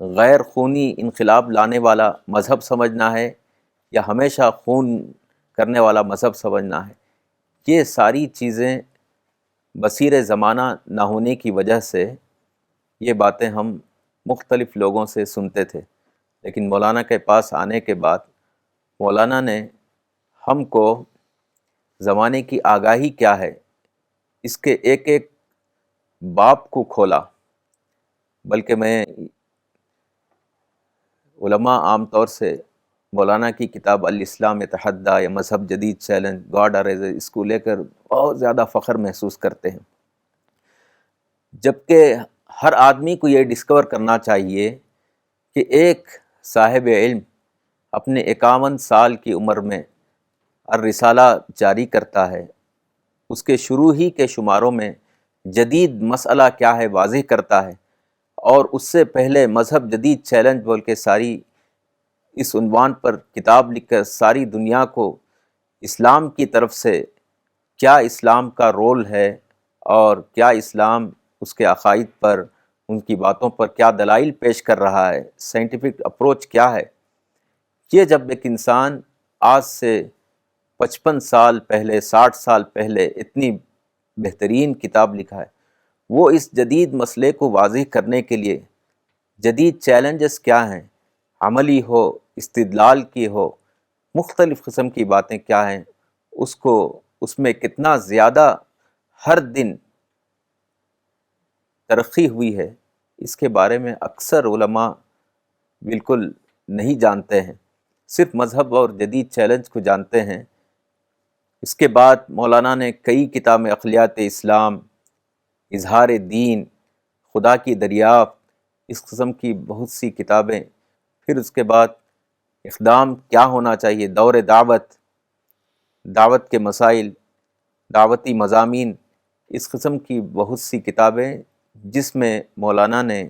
غیر خونی انقلاب لانے والا مذہب سمجھنا ہے یا ہمیشہ خون کرنے والا مذہب سمجھنا ہے، یہ ساری چیزیں بصیر زمانہ نہ ہونے کی وجہ سے یہ باتیں ہم مختلف لوگوں سے سنتے تھے، لیکن مولانا کے پاس آنے کے بعد مولانا نے ہم کو زمانے کی آگاہی کیا ہے اس کے ایک ایک باب کو کھولا۔ بلکہ میں علماء عام طور سے مولانا کی کتاب الاسلام یتحدیٰ یا مذہب جدید چیلنج گاڈ اریزر اس کو لے کر بہت زیادہ فخر محسوس کرتے ہیں، جبکہ ہر آدمی کو یہ ڈسکور کرنا چاہیے کہ ایک صاحب علم اپنے 51 سال کی عمر میں الرسالہ جاری کرتا ہے، اس کے شروع ہی کے شماروں میں جدید مسئلہ کیا ہے واضح کرتا ہے، اور اس سے پہلے مذہب جدید چیلنج بول کے ساری اس عنوان پر کتاب لکھ کر ساری دنیا کو اسلام کی طرف سے کیا اسلام کا رول ہے اور کیا اسلام اس کے عقائد پر ان کی باتوں پر کیا دلائل پیش کر رہا ہے، سائنٹیفک اپروچ کیا ہے، یہ جب ایک انسان آج سے 55 سال پہلے 60 سال پہلے اتنی بہترین کتاب لکھا ہے، وہ اس جدید مسئلے کو واضح کرنے کے لیے جدید چیلنجز کیا ہیں، عملی ہو استدلال کی ہو مختلف قسم کی باتیں کیا ہیں، اس میں کتنا زیادہ ہر دن ترقی ہوئی ہے، اس کے بارے میں اکثر علماء بالکل نہیں جانتے ہیں، صرف مذہب اور جدید چیلنج کو جانتے ہیں۔ اس کے بعد مولانا نے کئی کتابیں اقلیات اسلام، اظہار دین، خدا کی دریافت، اس قسم کی بہت سی کتابیں، پھر اس کے بعد اقدام کیا ہونا چاہیے، دور دعوت، دعوت کے مسائل، دعوتی مضامین، اس قسم کی بہت سی کتابیں جس میں مولانا نے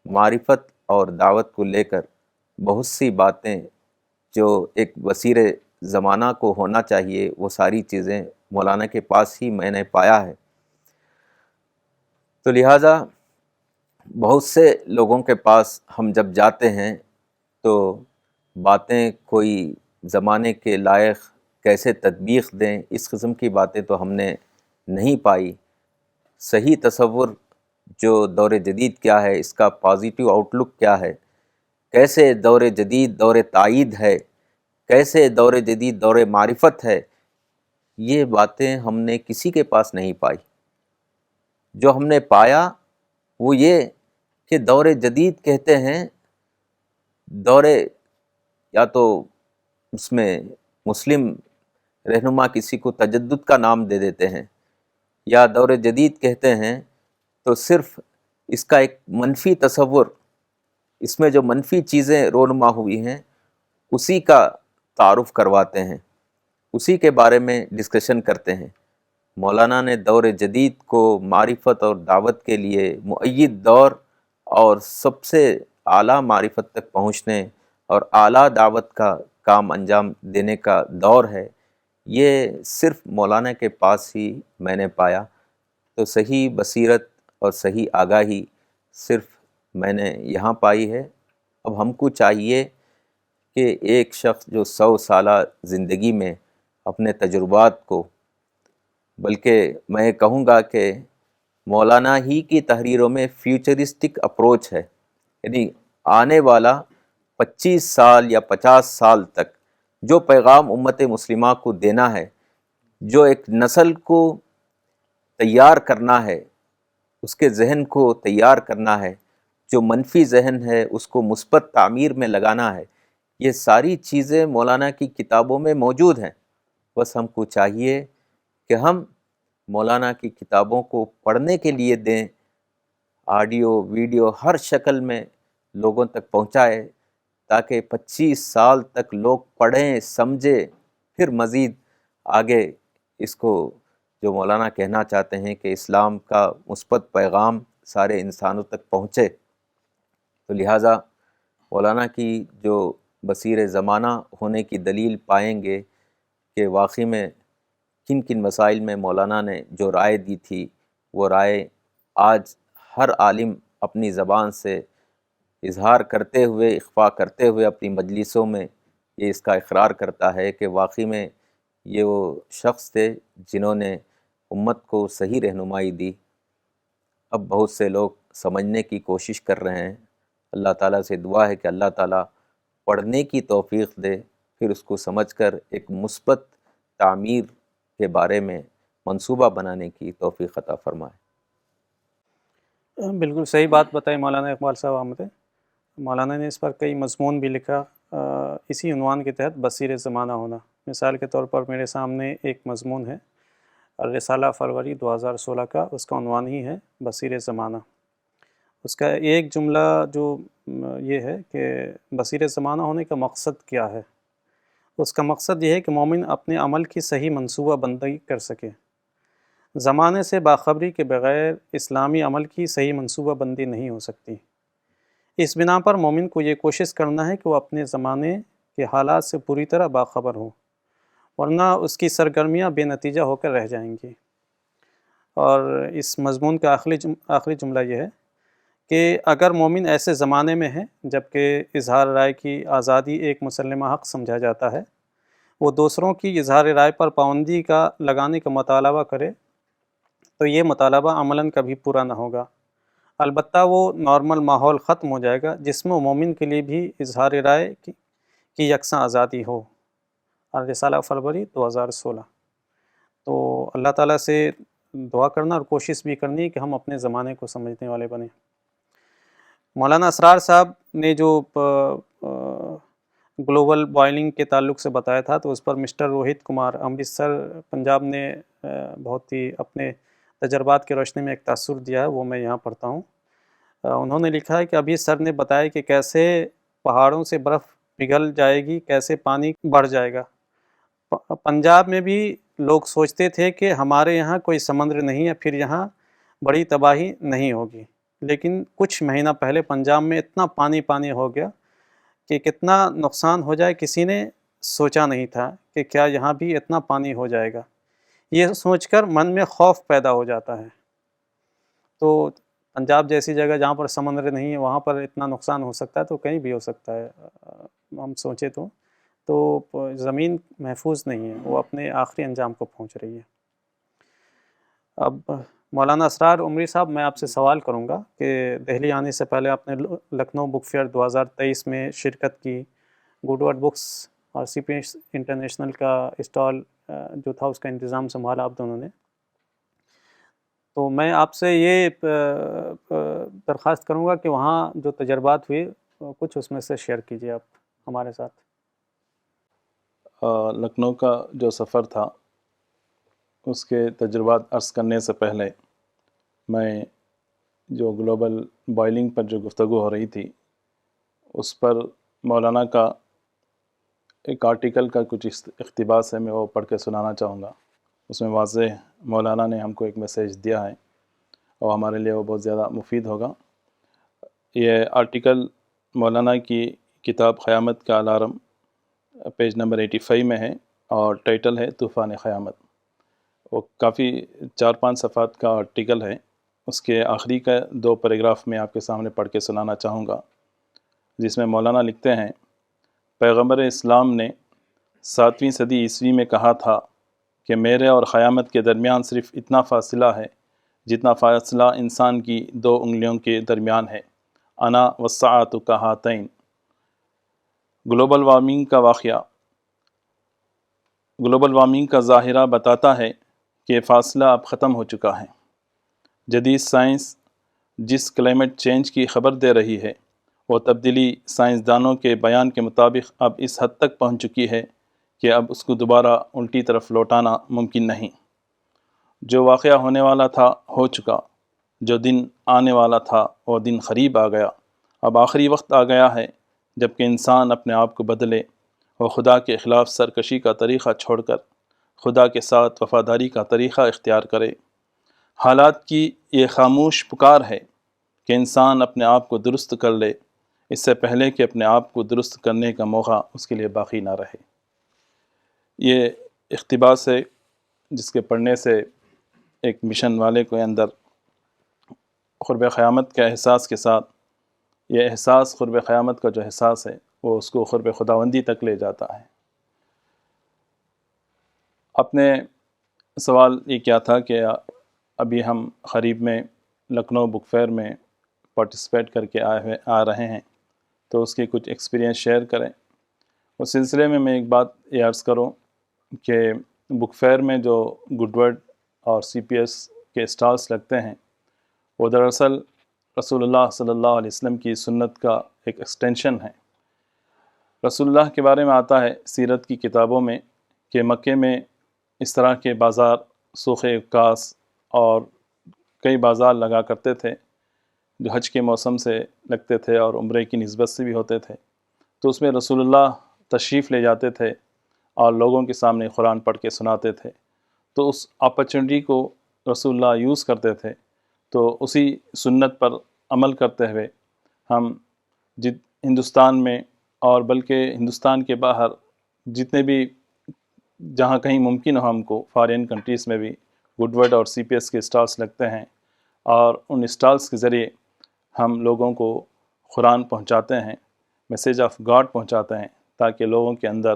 معرفت اور دعوت کو لے کر بہت سی باتیں جو ایک بصیر زمانہ کو ہونا چاہیے وہ ساری چیزیں مولانا کے پاس ہی میں نے پایا ہے۔ تو لہٰذا بہت سے لوگوں کے پاس ہم جب جاتے ہیں تو باتیں کوئی زمانے کے لائق کیسے تطبیق دیں، اس قسم کی باتیں تو ہم نے نہیں پائی۔ صحیح تصور جو دور جدید کیا ہے، اس کا پازیٹیو آؤٹ لک کیا ہے، کیسے دور جدید دور تائید ہے، کیسے دور جدید دور معرفت ہے، یہ باتیں ہم نے کسی کے پاس نہیں پائی۔ جو ہم نے پایا وہ یہ کہ دور جدید کہتے ہیں دور، یا تو اس میں مسلم رہنما کسی کو تجدد کا نام دے دیتے ہیں، یا دور جدید کہتے ہیں تو صرف اس کا ایک منفی تصور، اس میں جو منفی چیزیں رونما ہوئی ہیں اسی کا تعارف کرواتے ہیں، اسی کے بارے میں ڈسکشن کرتے ہیں۔ مولانا نے دور جدید کو معرفت اور دعوت کے لیے مؤید دور اور سب سے اعلیٰ معرفت تک پہنچنے اور اعلیٰ دعوت کا کام انجام دینے کا دور ہے، یہ صرف مولانا کے پاس ہی میں نے پایا۔ تو صحیح بصیرت اور صحیح آگاہی صرف میں نے یہاں پائی ہے۔ اب ہم کو چاہیے کہ ایک شخص جو 100 سالہ زندگی میں اپنے تجربات کو، بلکہ میں کہوں گا کہ مولانا ہی کی تحریروں میں فیوچرسٹک اپروچ ہے، یعنی آنے والا 25 سال یا 50 سال تک جو پیغام امت مسلمہ کو دینا ہے، جو ایک نسل کو تیار کرنا ہے، اس کے ذہن کو تیار کرنا ہے، جو منفی ذہن ہے اس کو مثبت تعمیر میں لگانا ہے، یہ ساری چیزیں مولانا کی کتابوں میں موجود ہیں۔ بس ہم کو چاہیے کہ ہم مولانا کی کتابوں کو پڑھنے کے لیے دیں، آڈیو ویڈیو ہر شکل میں لوگوں تک پہنچائے، تاکہ 25 سال تک لوگ پڑھیں سمجھیں، پھر مزید آگے اس کو جو مولانا کہنا چاہتے ہیں کہ اسلام کا مثبت پیغام سارے انسانوں تک پہنچے۔ تو لہٰذا مولانا کی جو بصیر زمانہ ہونے کی دلیل پائیں گے کہ واقعی میں کن کن مسائل میں مولانا نے جو رائے دی تھی وہ رائے آج ہر عالم اپنی زبان سے اظہار کرتے ہوئے، اخفا کرتے ہوئے اپنی مجلسوں میں یہ اس کا اقرار کرتا ہے کہ واقعی میں یہ وہ شخص تھے جنہوں نے امت کو صحیح رہنمائی دی۔ اب بہت سے لوگ سمجھنے کی کوشش کر رہے ہیں، اللہ تعالیٰ سے دعا ہے کہ اللہ تعالیٰ پڑھنے کی توفیق دے، پھر اس کو سمجھ کر ایک مثبت تعمیر کے بارے میں منصوبہ بنانے کی توفیق عطا فرمائے۔ بالکل صحیح بات بتائی مولانا اقبال صاحب احمد۔ مولانا نے اس پر کئی مضمون بھی لکھا اسی عنوان کے تحت، بصیر زمانہ ہونا۔ مثال کے طور پر میرے سامنے ایک مضمون ہے الرسالہ فروری 2016 کا، اس کا عنوان ہی ہے بصیر زمانہ۔ اس کا ایک جملہ جو یہ ہے کہ بصیر زمانہ ہونے کا مقصد کیا ہے۔ اس کا مقصد یہ ہے کہ مومن اپنے عمل کی صحیح منصوبہ بندی کر سکے۔ زمانے سے باخبری کے بغیر اسلامی عمل کی صحیح منصوبہ بندی نہیں ہو سکتی۔ اس بنا پر مومن کو یہ کوشش کرنا ہے کہ وہ اپنے زمانے کے حالات سے پوری طرح باخبر ہو، ورنہ اس کی سرگرمیاں بے نتیجہ ہو کر رہ جائیں گی۔ اور اس مضمون کا آخری جملہ یہ ہے کہ اگر مومن ایسے زمانے میں ہے جبکہ اظہار رائے کی آزادی ایک مسلمہ حق سمجھا جاتا ہے، وہ دوسروں کی اظہار رائے پر پابندی کا لگانے کا مطالبہ کرے تو یہ مطالبہ عملاً کبھی پورا نہ ہوگا۔ البتہ وہ نارمل ماحول ختم ہو جائے گا جس میں مومن کے لیے بھی اظہار رائے کی یکساں آزادی ہو۔ الرسالہ فروری 2016۔ تو اللہ تعالیٰ سے دعا کرنا اور کوشش بھی کرنی ہے کہ ہم اپنے زمانے کو سمجھنے والے بنیں۔ مولانا اسرار صاحب نے جو گلوبل بوائلنگ کے تعلق سے بتایا تھا، تو اس پر مسٹر روہت کمار امرتسر پنجاب نے بہت ہی اپنے تجربات کی روشنی میں ایک تاثر دیا ہے، وہ میں یہاں پڑھتا ہوں۔ انہوں نے لکھا ہے کہ ابھی سر نے بتایا کہ کیسے پہاڑوں سے برف پگھل جائے گی، کیسے پانی بڑھ جائے گا۔ پنجاب میں بھی لوگ سوچتے تھے کہ ہمارے یہاں کوئی سمندر نہیں ہے، پھر یہاں بڑی تباہی نہیں ہوگی، لیکن کچھ مہینہ پہلے پنجاب میں اتنا پانی ہو گیا کہ کتنا نقصان ہو جائے کسی نے سوچا نہیں تھا کہ کیا یہاں بھی اتنا پانی ہو جائے گا۔ یہ سوچ کر من میں خوف پیدا ہو جاتا ہے۔ تو پنجاب جیسی جگہ جہاں پر سمندر نہیں ہے، وہاں پر اتنا نقصان ہو سکتا ہے تو کہیں بھی ہو سکتا ہے۔ ہم سوچیں تو زمین محفوظ نہیں ہے، وہ اپنے آخری انجام کو پہنچ رہی ہے۔ اب مولانا اسرار عمری صاحب، میں آپ سے سوال کروں گا کہ دہلی آنے سے پہلے آپ نے لکھنؤ بک فیئر 2023 میں شرکت کی، گڈ ورڈ بکس اور سی پی ایس انٹرنیشنل کا اسٹال جو تھا اس کا انتظام سنبھالا آپ دونوں نے۔ تو میں آپ سے یہ درخواست کروں گا کہ وہاں جو تجربات ہوئے کچھ اس میں سے شیئر کیجیے آپ ہمارے ساتھ۔ لکھنؤ کا جو سفر تھا اس کے تجربات عرض کرنے سے پہلے میں جو گلوبل بوائلنگ پر جو گفتگو ہو رہی تھی اس پر مولانا کا ایک آرٹیکل کا کچھ اقتباس ہے، میں وہ پڑھ کے سنانا چاہوں گا۔ اس میں واضح مولانا نے ہم کو ایک میسیج دیا ہے اور ہمارے لیے وہ بہت زیادہ مفید ہوگا۔ یہ آرٹیکل مولانا کی کتاب قیامت کا الارم پیج نمبر 85 میں ہے اور ٹائٹل ہے طوفان قیامت۔ وہ کافی 4-5 صفحات کا آرٹیکل ہے۔ اس کے آخری کا 2 پیراگراف میں آپ کے سامنے پڑھ کے سنانا چاہوں گا، جس میں مولانا لکھتے ہیں، پیغمبر اسلام نے 7ویں صدی عیسوی میں کہا تھا کہ میرے اور قیامت کے درمیان صرف اتنا فاصلہ ہے جتنا فاصلہ انسان کی 2 انگلیوں کے درمیان ہے، انا والساعۃ کہاتین۔ گلوبل وارمنگ کا واقعہ، گلوبل وارمنگ کا ظاہرہ بتاتا ہے کہ یہ فاصلہ اب ختم ہو چکا ہے۔ جدید سائنس جس کلائمیٹ چینج کی خبر دے رہی ہے، وہ تبدیلی سائنسدانوں کے بیان کے مطابق اب اس حد تک پہنچ چکی ہے کہ اب اس کو دوبارہ الٹی طرف لوٹانا ممکن نہیں۔ جو واقعہ ہونے والا تھا ہو چکا، جو دن آنے والا تھا وہ دن قریب آ گیا۔ اب آخری وقت آ گیا ہے جب کہ انسان اپنے آپ کو بدلے اور خدا کے خلاف سرکشی کا طریقہ چھوڑ کر خدا کے ساتھ وفاداری کا طریقہ اختیار کرے۔ حالات کی یہ خاموش پکار ہے کہ انسان اپنے آپ کو درست کر لے، اس سے پہلے کہ اپنے آپ کو درست کرنے کا موقع اس کے لیے باقی نہ رہے۔ یہ اقتباس ہے جس کے پڑھنے سے ایک مشن والے کے اندر قرب قیامت کے احساس کے ساتھ یہ احساس قرب قیامت کا جو احساس ہے وہ اس کو قرب خداوندی تک لے جاتا ہے۔ اپنے سوال یہ کیا تھا کہ ابھی ہم قریب میں لکھنؤ بک فیئر میں پارٹیسپیٹ کر کے آ رہے ہیں، تو اس کی کچھ ایکسپیرینس شیئر کریں۔ اس سلسلے میں ایک بات یہ عرض کروں کہ بک فیئر میں جو گڈ ورڈ اور سی پی ایس کے اسٹالس لگتے ہیں وہ دراصل رسول اللہ صلی اللہ علیہ وسلم کی سنت کا ایک ایکسٹینشن ہے۔ رسول اللہ کے بارے میں آتا ہے سیرت کی کتابوں میں کہ مکے میں اس طرح کے بازار سوخ عکاس اور کئی بازار لگا کرتے تھے جو حج کے موسم سے لگتے تھے اور عمرے کی نسبت سے بھی ہوتے تھے، تو اس میں رسول اللہ تشریف لے جاتے تھے اور لوگوں کے سامنے قرآن پڑھ کے سناتے تھے، تو اس اپرچونٹی کو رسول اللہ یوز کرتے تھے۔ تو اسی سنت پر عمل کرتے ہوئے ہم ہندوستان میں اور بلکہ ہندوستان کے باہر جتنے بھی جہاں کہیں ممکن ہو ہم کو فارین کنٹریز میں بھی گڈ ورڈ اور سی پی ایس کے اسٹالس لگتے ہیں، اور ان اسٹالس کے ذریعے ہم لوگوں کو قرآن پہنچاتے ہیں، میسیج آف گاڈ پہنچاتے ہیں، تاکہ لوگوں کے اندر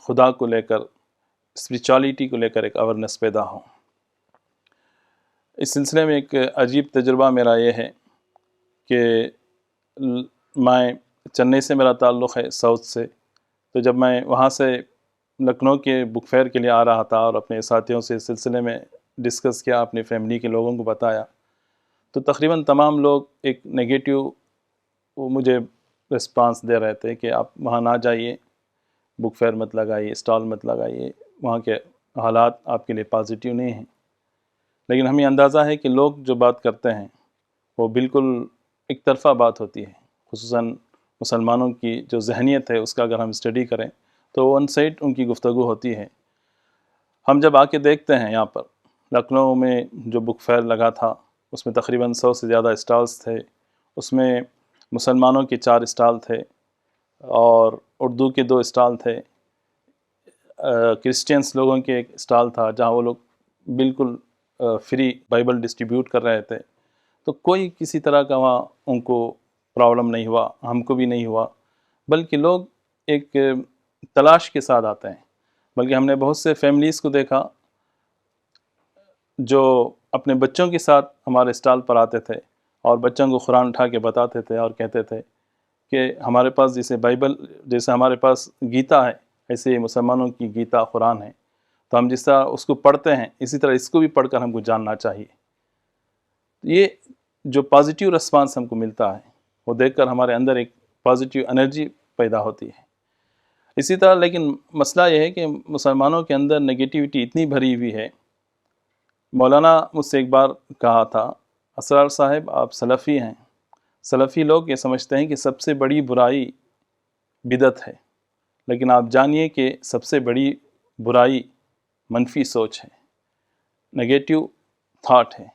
خدا کو لے کر، اسپریچولیٹی کو لے کر ایک اویرنیس پیدا ہو۔ اس سلسلے میں ایک عجیب تجربہ میرا یہ ہے کہ میں چنئی سے میرا تعلق ہے، ساؤتھ سے، تو جب میں وہاں سے لکھنؤ کے بک فیئر کے لیے آ رہا تھا اور اپنے ساتھیوں سے اس سلسلے میں ڈسکس کیا، اپنی فیملی کے لوگوں کو بتایا، تو تقریباً تمام لوگ ایک نگیٹیو مجھے رسپانس دے رہے تھے کہ آپ وہاں نہ جائیے، بک فیئر مت لگائیے، اسٹال مت لگائیے، وہاں کے حالات آپ کے لیے پازیٹیو نہیں ہیں۔ لیکن ہمیں اندازہ ہے کہ لوگ جو بات کرتے ہیں وہ بالکل ایک طرفہ بات ہوتی ہے، خصوصاً مسلمانوں کی جو ذہنیت ہے اس کا اگر ہم اسٹڈی کریں تو ون سائڈ ان کی گفتگو ہوتی ہے۔ ہم جب آ کے دیکھتے ہیں یہاں پر لکھنؤ میں جو بک فیئر لگا تھا اس میں تقریباً 100 سے زیادہ اسٹالس تھے، اس میں مسلمانوں کے 4 اسٹال تھے اور اردو کے 2 اسٹال تھے، کرسچنس لوگوں کے ایک اسٹال تھا جہاں وہ لوگ بالکل فری بائبل ڈسٹریبیوٹ کر رہے تھے، تو کوئی کسی طرح کا وہاں ان کو پرابلم نہیں ہوا، ہم کو بھی نہیں ہوا، بلکہ لوگ ایک تلاش کے ساتھ آتے ہیں۔ بلکہ ہم نے بہت سے فیملیز کو دیکھا جو اپنے بچوں کے ساتھ ہمارے اسٹال پر آتے تھے اور بچوں کو قرآن اٹھا کے بتاتے تھے اور کہتے تھے کہ ہمارے پاس جیسے بائبل، جیسے ہمارے پاس گیتا ہے، ایسے ہی مسلمانوں کی گیتا قرآن ہے، تو ہم جس طرح اس کو پڑھتے ہیں اسی طرح اس کو بھی پڑھ کر ہم کو جاننا چاہیے۔ یہ جو پازیٹیو رسپانس ہم کو ملتا ہے وہ دیکھ کر ہمارے اندر ایک پازیٹیو انرجی پیدا ہوتی ہے۔ اسی طرح لیکن مسئلہ یہ ہے کہ مسلمانوں کے اندر نگیٹیوٹی اتنی بھری ہوئی ہے۔ مولانا مجھ سے ایک بار کہا تھا، اسرار صاحب آپ سلفی ہیں، سلفی لوگ یہ سمجھتے ہیں کہ سب سے بڑی برائی بدعت ہے، لیکن آپ جانیے کہ سب سے بڑی برائی منفی سوچ ہے، نگیٹیو تھاٹ ہے،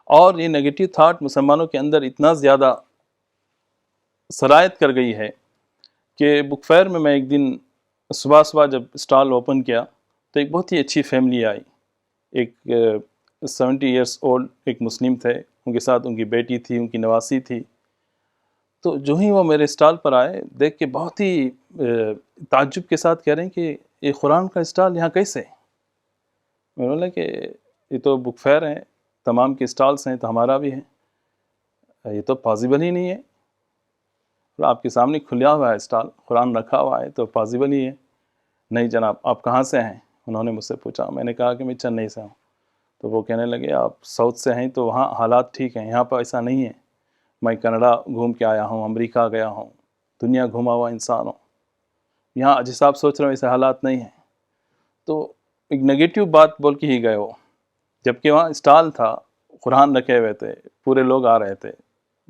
اور یہ نگیٹیو تھاٹ مسلمانوں کے اندر اتنا زیادہ سرایت کر گئی ہے کہ بک فیئر میں ایک دن صبح جب اسٹال اوپن کیا تو ایک بہت ہی اچھی فیملی آئی، ایک 70 ایئرس اولڈ ایک مسلم تھے، ان کے ساتھ ان کی بیٹی تھی، ان کی نواسی تھی۔ تو جو ہی وہ میرے اسٹال پر آئے دیکھ کے بہت ہی تعجب کے ساتھ کہہ رہے ہیں کہ یہ قرآن کا اسٹال یہاں کیسے؟ میں نے بولا کہ یہ تو بک فیئر ہے، تمام کے اسٹالس ہیں تو ہمارا بھی ہے، یہ تو پاسبل ہی نہیں ہے، آپ کے سامنے کھلیا ہوا ہے اسٹال، قرآن رکھا ہوا ہے تو پاسبل ہی ہے۔ نہیں جناب، آپ کہاں سے ہیں؟ انہوں نے مجھ سے پوچھا، میں نے کہا کہ میں چنئی سے ہوں۔ تو وہ کہنے لگے آپ ساؤتھ سے ہیں تو وہاں حالات ٹھیک ہیں، یہاں پر ایسا نہیں ہے، میں کینیڈا گھوم کے آیا ہوں، امریکہ گیا ہوں، دنیا گھوما ہوا انسان ہوں، یہاں جیسا آپ سوچ رہے ہو ایسے حالات نہیں ہیں۔ تو ایک نگیٹیو بات بول کے ہی گئے وہ، جبکہ وہاں اسٹال تھا، قرآن رکھے ہوئے تھے، پورے لوگ آ رہے تھے،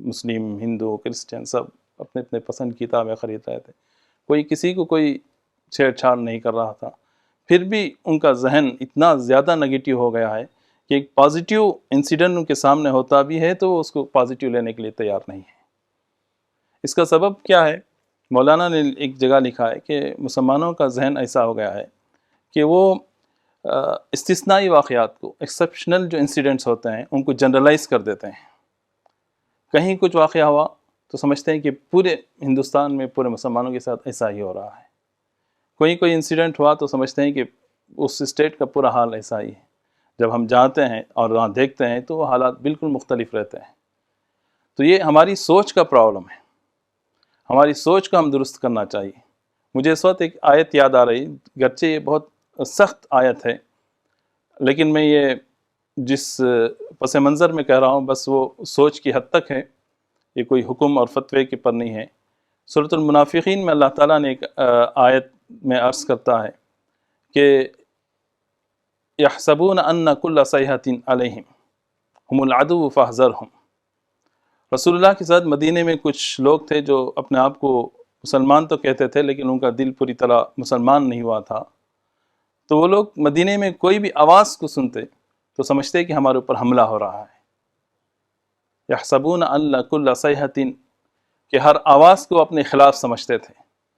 مسلم، ہندو، کرسچن، سب اپنے اپنے پسند کی کتابیں خرید رہے تھے، کوئی کسی کو کوئی چھیڑ چھاڑ نہیں کر رہا تھا۔ پھر بھی ان کا ذہن اتنا زیادہ نگیٹیو ہو گیا ہے کہ ایک پازیٹیو انسیڈنٹ ان کے سامنے ہوتا بھی ہے تو وہ اس کو پازیٹیو لینے کے لیے تیار نہیں ہے۔ اس کا سبب کیا ہے؟ مولانا نے ایک جگہ لکھا ہے کہ مسلمانوں کا ذہن ایسا ہو گیا ہے کہ وہ استثنائی واقعات کو، ایکسیپشنل جو انسیڈنٹس ہوتے ہیں ان کو جنرلائز کر دیتے ہیں۔ کہیں کچھ واقعہ ہوا تو سمجھتے ہیں کہ پورے ہندوستان میں پورے مسلمانوں کے ساتھ ایسا ہی ہو رہا ہے. کوئی انسیڈنٹ ہوا تو سمجھتے ہیں کہ اس اسٹیٹ کا پورا حال ایسا ہی ہے. جب ہم جاتے ہیں اور وہاں دیکھتے ہیں تو وہ حالات بالکل مختلف رہتے ہیں. تو یہ ہماری سوچ کا پرابلم ہے. ہماری سوچ کو ہم درست کرنا چاہیے. مجھے اس وقت ایک آیت یاد آ رہی، گرچہ یہ بہت سخت آیت ہے، لیکن میں یہ جس پس منظر میں کہہ رہا ہوں بس وہ سوچ کی حد تک ہے، یہ کوئی حکم اور فتوے کے پر نہیں ہے. سورۃ المنافقین میں اللہ تعالیٰ نے ایک آیت میں عرض کرتا ہے کہ یحسبون ان کل صیحۃ علیہم ہم العدو فاحذرہم. رسول اللہ کے ساتھ مدینے میں کچھ لوگ تھے جو اپنے آپ کو مسلمان تو کہتے تھے لیکن ان کا دل پوری طرح مسلمان نہیں ہوا تھا. تو وہ لوگ مدینے میں کوئی بھی آواز کو سنتے تو سمجھتے کہ ہمارے اوپر حملہ ہو رہا ہے. یحسبون ان کل صیحۃ، کہ ہر آواز کو اپنے خلاف سمجھتے تھے.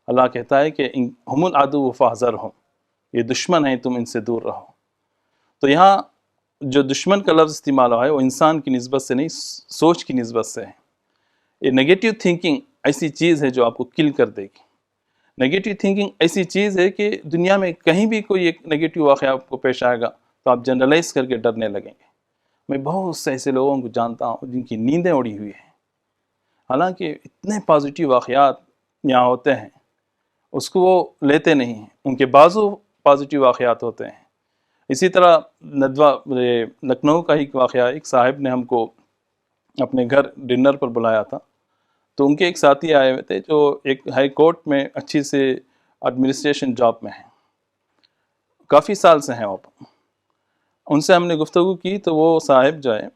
اللہ کہتا ہے کہ ہم العدو فاحذرہم، یہ دشمن ہیں، تم ان سے دور رہو. تو یہاں جو دشمن کا لفظ استعمال ہوا ہے وہ انسان کی نسبت سے نہیں، سوچ کی نسبت سے ہے. یہ نگیٹو تھنکنگ ایسی چیز ہے جو آپ کو کل کر دے گی. نگیٹو تھنکنگ ایسی چیز ہے کہ دنیا میں کہیں بھی کوئی ایک نگیٹو واقعہ آپ کو پیش آئے گا تو آپ جنرلائز کر کے ڈرنے لگیں گے. میں بہت سے ایسے لوگوں کو جانتا ہوں جن کی نیندیں اڑی ہوئی ہیں، حالانکہ اتنے پازیٹیو واقعات یہاں ہوتے ہیں اس کو وہ لیتے نہیں ہیں. ان کے بعضو پازیٹیو واقعات ہوتے ہیں. اسی طرح لکھنؤ کا ایک واقعہ، ایک صاحب نے ہم کو اپنے گھر ڈنر پر بلایا تھا. تو ان کے ایک ساتھی آئے ہوئے تھے جو ایک ہائی کورٹ میں اچھی سے ایڈمنسٹریشن جاب میں ہیں، کافی سال سے ہیں وہ. ان سے ہم نے گفتگو کی تو وہ صاحب جو ہے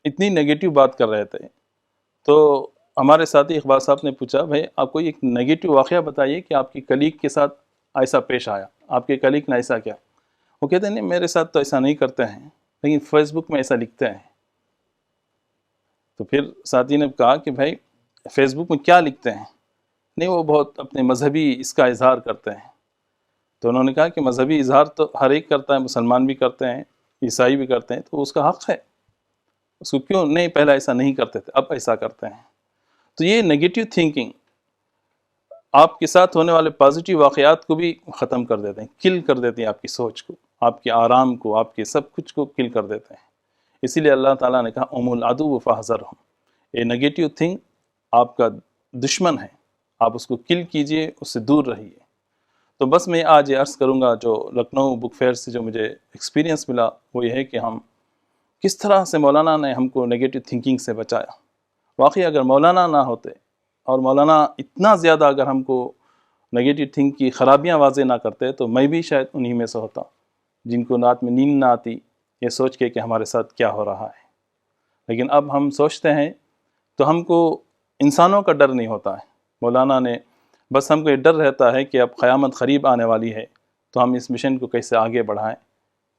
اتنی نگیٹو بات کر رہے تھے. تو ہمارے ساتھی اقبال صاحب نے پوچھا، بھائی آپ کوئی ایک نگیٹو واقعہ بتائیے کہ آپ کی کلیگ کے ساتھ ایسا پیش آیا، آپ کے کلیگ نے ایسا کیا. وہ کہتے ہیں نہیں میرے ساتھ تو ایسا نہیں کرتے ہیں لیکن فیس بک میں ایسا لکھتے ہیں. تو پھر ساتھی نے کہا کہ بھائی فیس بک میں کیا لکھتے ہیں؟ نہیں وہ بہت اپنے مذہبی اس کا اظہار کرتے ہیں. تو انہوں نے کہا کہ مذہبی اظہار تو ہر ایک کرتا ہے، مسلمان بھی کرتے ہیں، عیسائی بھی کرتے ہیں، تو اس کا حق ہے. اس کو کیوں نہیں پہلے ایسا نہیں کرتے تھے اب ایسا کرتے ہیں. تو یہ نگیٹو تھنکنگ آپ کے ساتھ ہونے والے پازیٹیو واقعات کو بھی ختم کر دیتے ہیں، کل کر دیتے ہیں آپ کی سوچ کو، آپ کے آرام کو، آپ کے سب کچھ کو کل کر دیتے ہیں. اسی لیے اللہ تعالیٰ نے کہا ام العدو فاحذرہم. یہ نگیٹو تھنگ آپ کا دشمن ہے، آپ اس کو کل کیجئے، اس سے دور رہیے. تو بس میں آج یہ عرض کروں گا جو لکھنؤ بک فیئر سے جو مجھے ایکسپیرینس ملا وہ یہ ہے کہ ہم کس طرح سے مولانا نے ہم کو نگیٹو تھنکنگ سے بچایا. واقعی اگر مولانا نہ ہوتے اور مولانا اتنا زیادہ اگر ہم کو نگیٹو تھنک کی خرابیاں واضح نہ کرتے تو میں بھی شاید انہی میں سے ہوتا جن کو رات میں نیند نہ آتی یہ سوچ کے کہ ہمارے ساتھ کیا ہو رہا ہے. لیکن اب ہم سوچتے ہیں تو ہم کو انسانوں کا ڈر نہیں ہوتا ہے. مولانا نے بس ہم کو یہ ڈر رہتا ہے کہ اب قیامت قریب آنے والی ہے تو ہم اس مشن کو کیسے آگے بڑھائیں،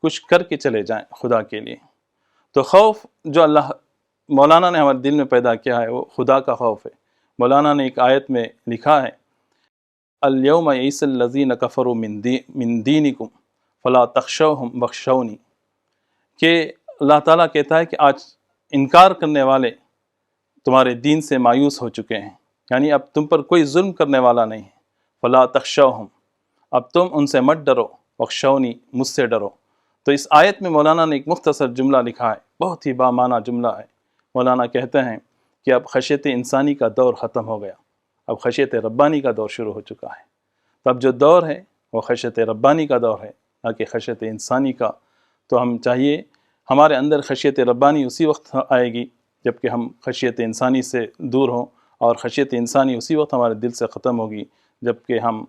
کچھ کر کے چلے جائیں خدا کے لیے. تو خوف جو اللہ مولانا نے ہمارے دل میں پیدا کیا ہے وہ خدا کا خوف ہے. مولانا نے ایک آیت میں لکھا ہے الیوم یئس الذین کفروا من دینکم فلا تخشوہم واخشونی، کہ اللہ تعالیٰ کہتا ہے کہ آج انکار کرنے والے تمہارے دین سے مایوس ہو چکے ہیں، یعنی اب تم پر کوئی ظلم کرنے والا نہیں ہے. فلا تخشوہم، اب تم ان سے مت ڈرو، واخشونی، مجھ سے ڈرو. تو اس آیت میں مولانا نے ایک مختصر جملہ لکھا ہے، بہت ہی بامعنی جملہ ہے. مولانا کہتے ہیں کہ اب خشیت انسانی کا دور ختم ہو گیا، اب خشیت ربانی کا دور شروع ہو چکا ہے. تو اب جو دور ہے وہ خشیت ربانی کا دور ہے نہ کہ خشیت انسانی کا. تو ہم چاہیے ہمارے اندر خشیت ربانی اسی وقت آئے گی جب کہ ہم خشیت انسانی سے دور ہوں، اور خشیت انسانی اسی وقت ہمارے دل سے ختم ہوگی جب کہ ہم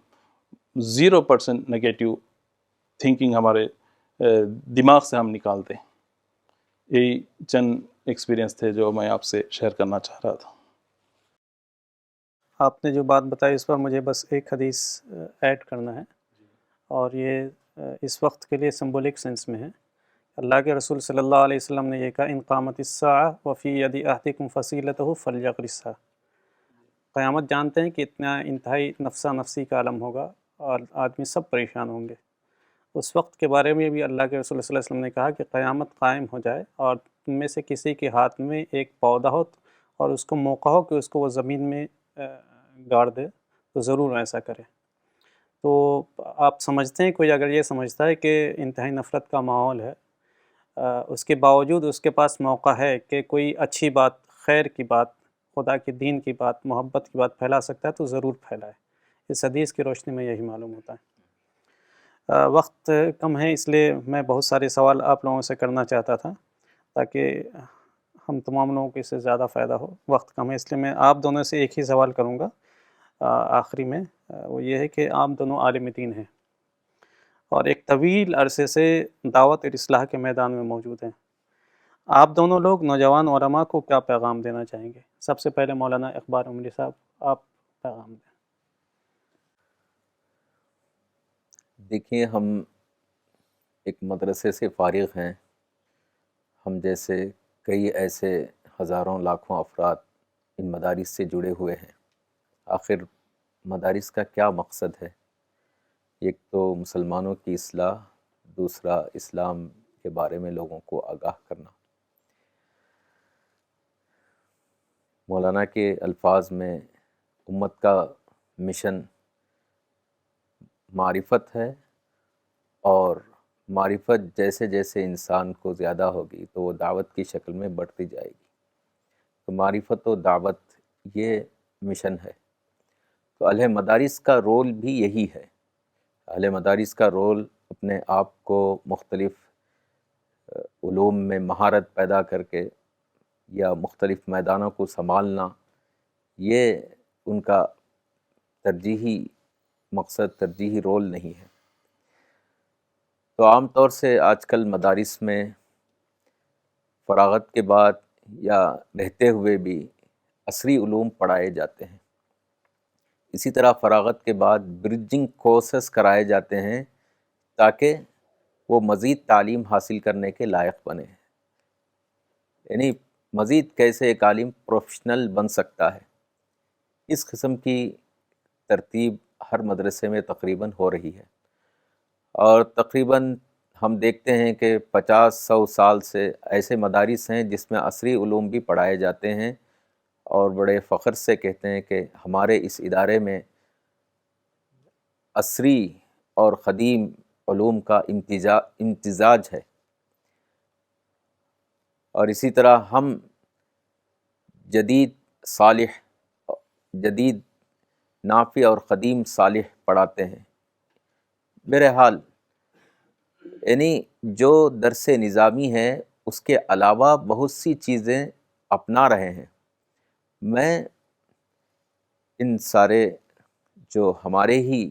0% نگیٹو تھنکنگ ہمارے دماغ سے ہم نکالتے ہیں. یہی چند ایکسپیرینس تھے جو میں آپ سے شیئر کرنا چاہ رہا تھا. آپ نے جو بات بتائی اس پر مجھے بس ایک حدیث ایڈ کرنا ہے، اور یہ اس وقت کے لیے سمبولک سینس میں ہے. اللہ کے رسول صلی اللہ علیہ وسلم نے یہ کہا ان قامت الساعہ وفی ید احدکم فصیلتہ فلیغرسھا. قیامت جانتے ہیں کہ اتنا انتہائی نفسا نفسی کا عالم ہوگا اور آدمی سب پریشان ہوں گے. اس وقت کے بارے میں بھی اللہ کے رسول صلی اللہ علیہ وسلم نے کہا کہ قیامت قائم ہو جائے اور تم میں سے کسی کے ہاتھ میں ایک پودا ہو اور اس کو موقع ہو کہ اس کو وہ زمین میں گاڑ دے تو ضرور ایسا کرے۔ تو آپ سمجھتے ہیں کوئی اگر یہ سمجھتا ہے کہ انتہائی نفرت کا ماحول ہے، اس کے باوجود اس کے پاس موقع ہے کہ کوئی اچھی بات، خیر کی بات، خدا کے دین کی بات، محبت کی بات پھیلا سکتا ہے تو ضرور پھیلائے۔ اس حدیث کی روشنی میں یہی معلوم ہوتا ہے۔ وقت کم ہے اس لیے میں بہت سارے سوال آپ لوگوں سے کرنا چاہتا تھا تاکہ ہم تمام لوگوں کو اس سے زیادہ فائدہ ہو۔ وقت کم ہے اس لیے میں آپ دونوں سے ایک ہی سوال کروں گا آخری میں، وہ یہ ہے کہ آپ دونوں عالم دین ہیں اور ایک طویل عرصے سے دعوت اور اصلاح کے میدان میں موجود ہیں۔ آپ دونوں لوگ نوجوان علماء کو کیا پیغام دینا چاہیں گے؟ سب سے پہلے مولانا اقبال عمری صاحب، آپ پیغام دیں۔ دیکھیے، ہم ایک مدرسے سے فارغ ہیں، ہم جیسے کئی ایسے ہزاروں لاکھوں افراد ان مدارس سے جڑے ہوئے ہیں۔ آخر مدارس کا کیا مقصد ہے؟ ایک تو مسلمانوں کی اصلاح، دوسرا اسلام کے بارے میں لوگوں کو آگاہ کرنا۔ مولانا کے الفاظ میں امت کا مشن معرفت ہے، اور معرفت جیسے جیسے انسان کو زیادہ ہوگی تو وہ دعوت کی شکل میں بڑھتی جائے گی۔ تو معرفت و دعوت یہ مشن ہے۔ تو اہل مدارس کا رول بھی یہی ہے۔ اہل مدارس کا رول اپنے آپ کو مختلف علوم میں مہارت پیدا کر کے یا مختلف میدانوں کو سنبھالنا، یہ ان کا ترجیحی مقصد، ترجیحی رول نہیں ہے۔ تو عام طور سے آج کل مدارس میں فراغت کے بعد یا رہتے ہوئے بھی عصری علوم پڑھائے جاتے ہیں۔ اسی طرح فراغت کے بعد برجنگ کورسز کرائے جاتے ہیں تاکہ وہ مزید تعلیم حاصل کرنے کے لائق بنے، یعنی مزید کیسے ایک عالم پروفیشنل بن سکتا ہے۔ اس قسم کی ترتیب ہر مدرسے میں تقریباً ہو رہی ہے، اور تقریباً ہم دیکھتے ہیں کہ 50-100 سال سے ایسے مدارس ہیں جس میں عصری علوم بھی پڑھائے جاتے ہیں، اور بڑے فخر سے کہتے ہیں کہ ہمارے اس ادارے میں عصری اور قدیم علوم کا امتزاج ہے۔ اور اسی طرح ہم جدید نافع اور قدیم صالح پڑھاتے ہیں۔ بہرحال یعنی جو درس نظامی ہے اس کے علاوہ بہت سی چیزیں اپنا رہے ہیں۔ میں ان سارے جو ہمارے ہی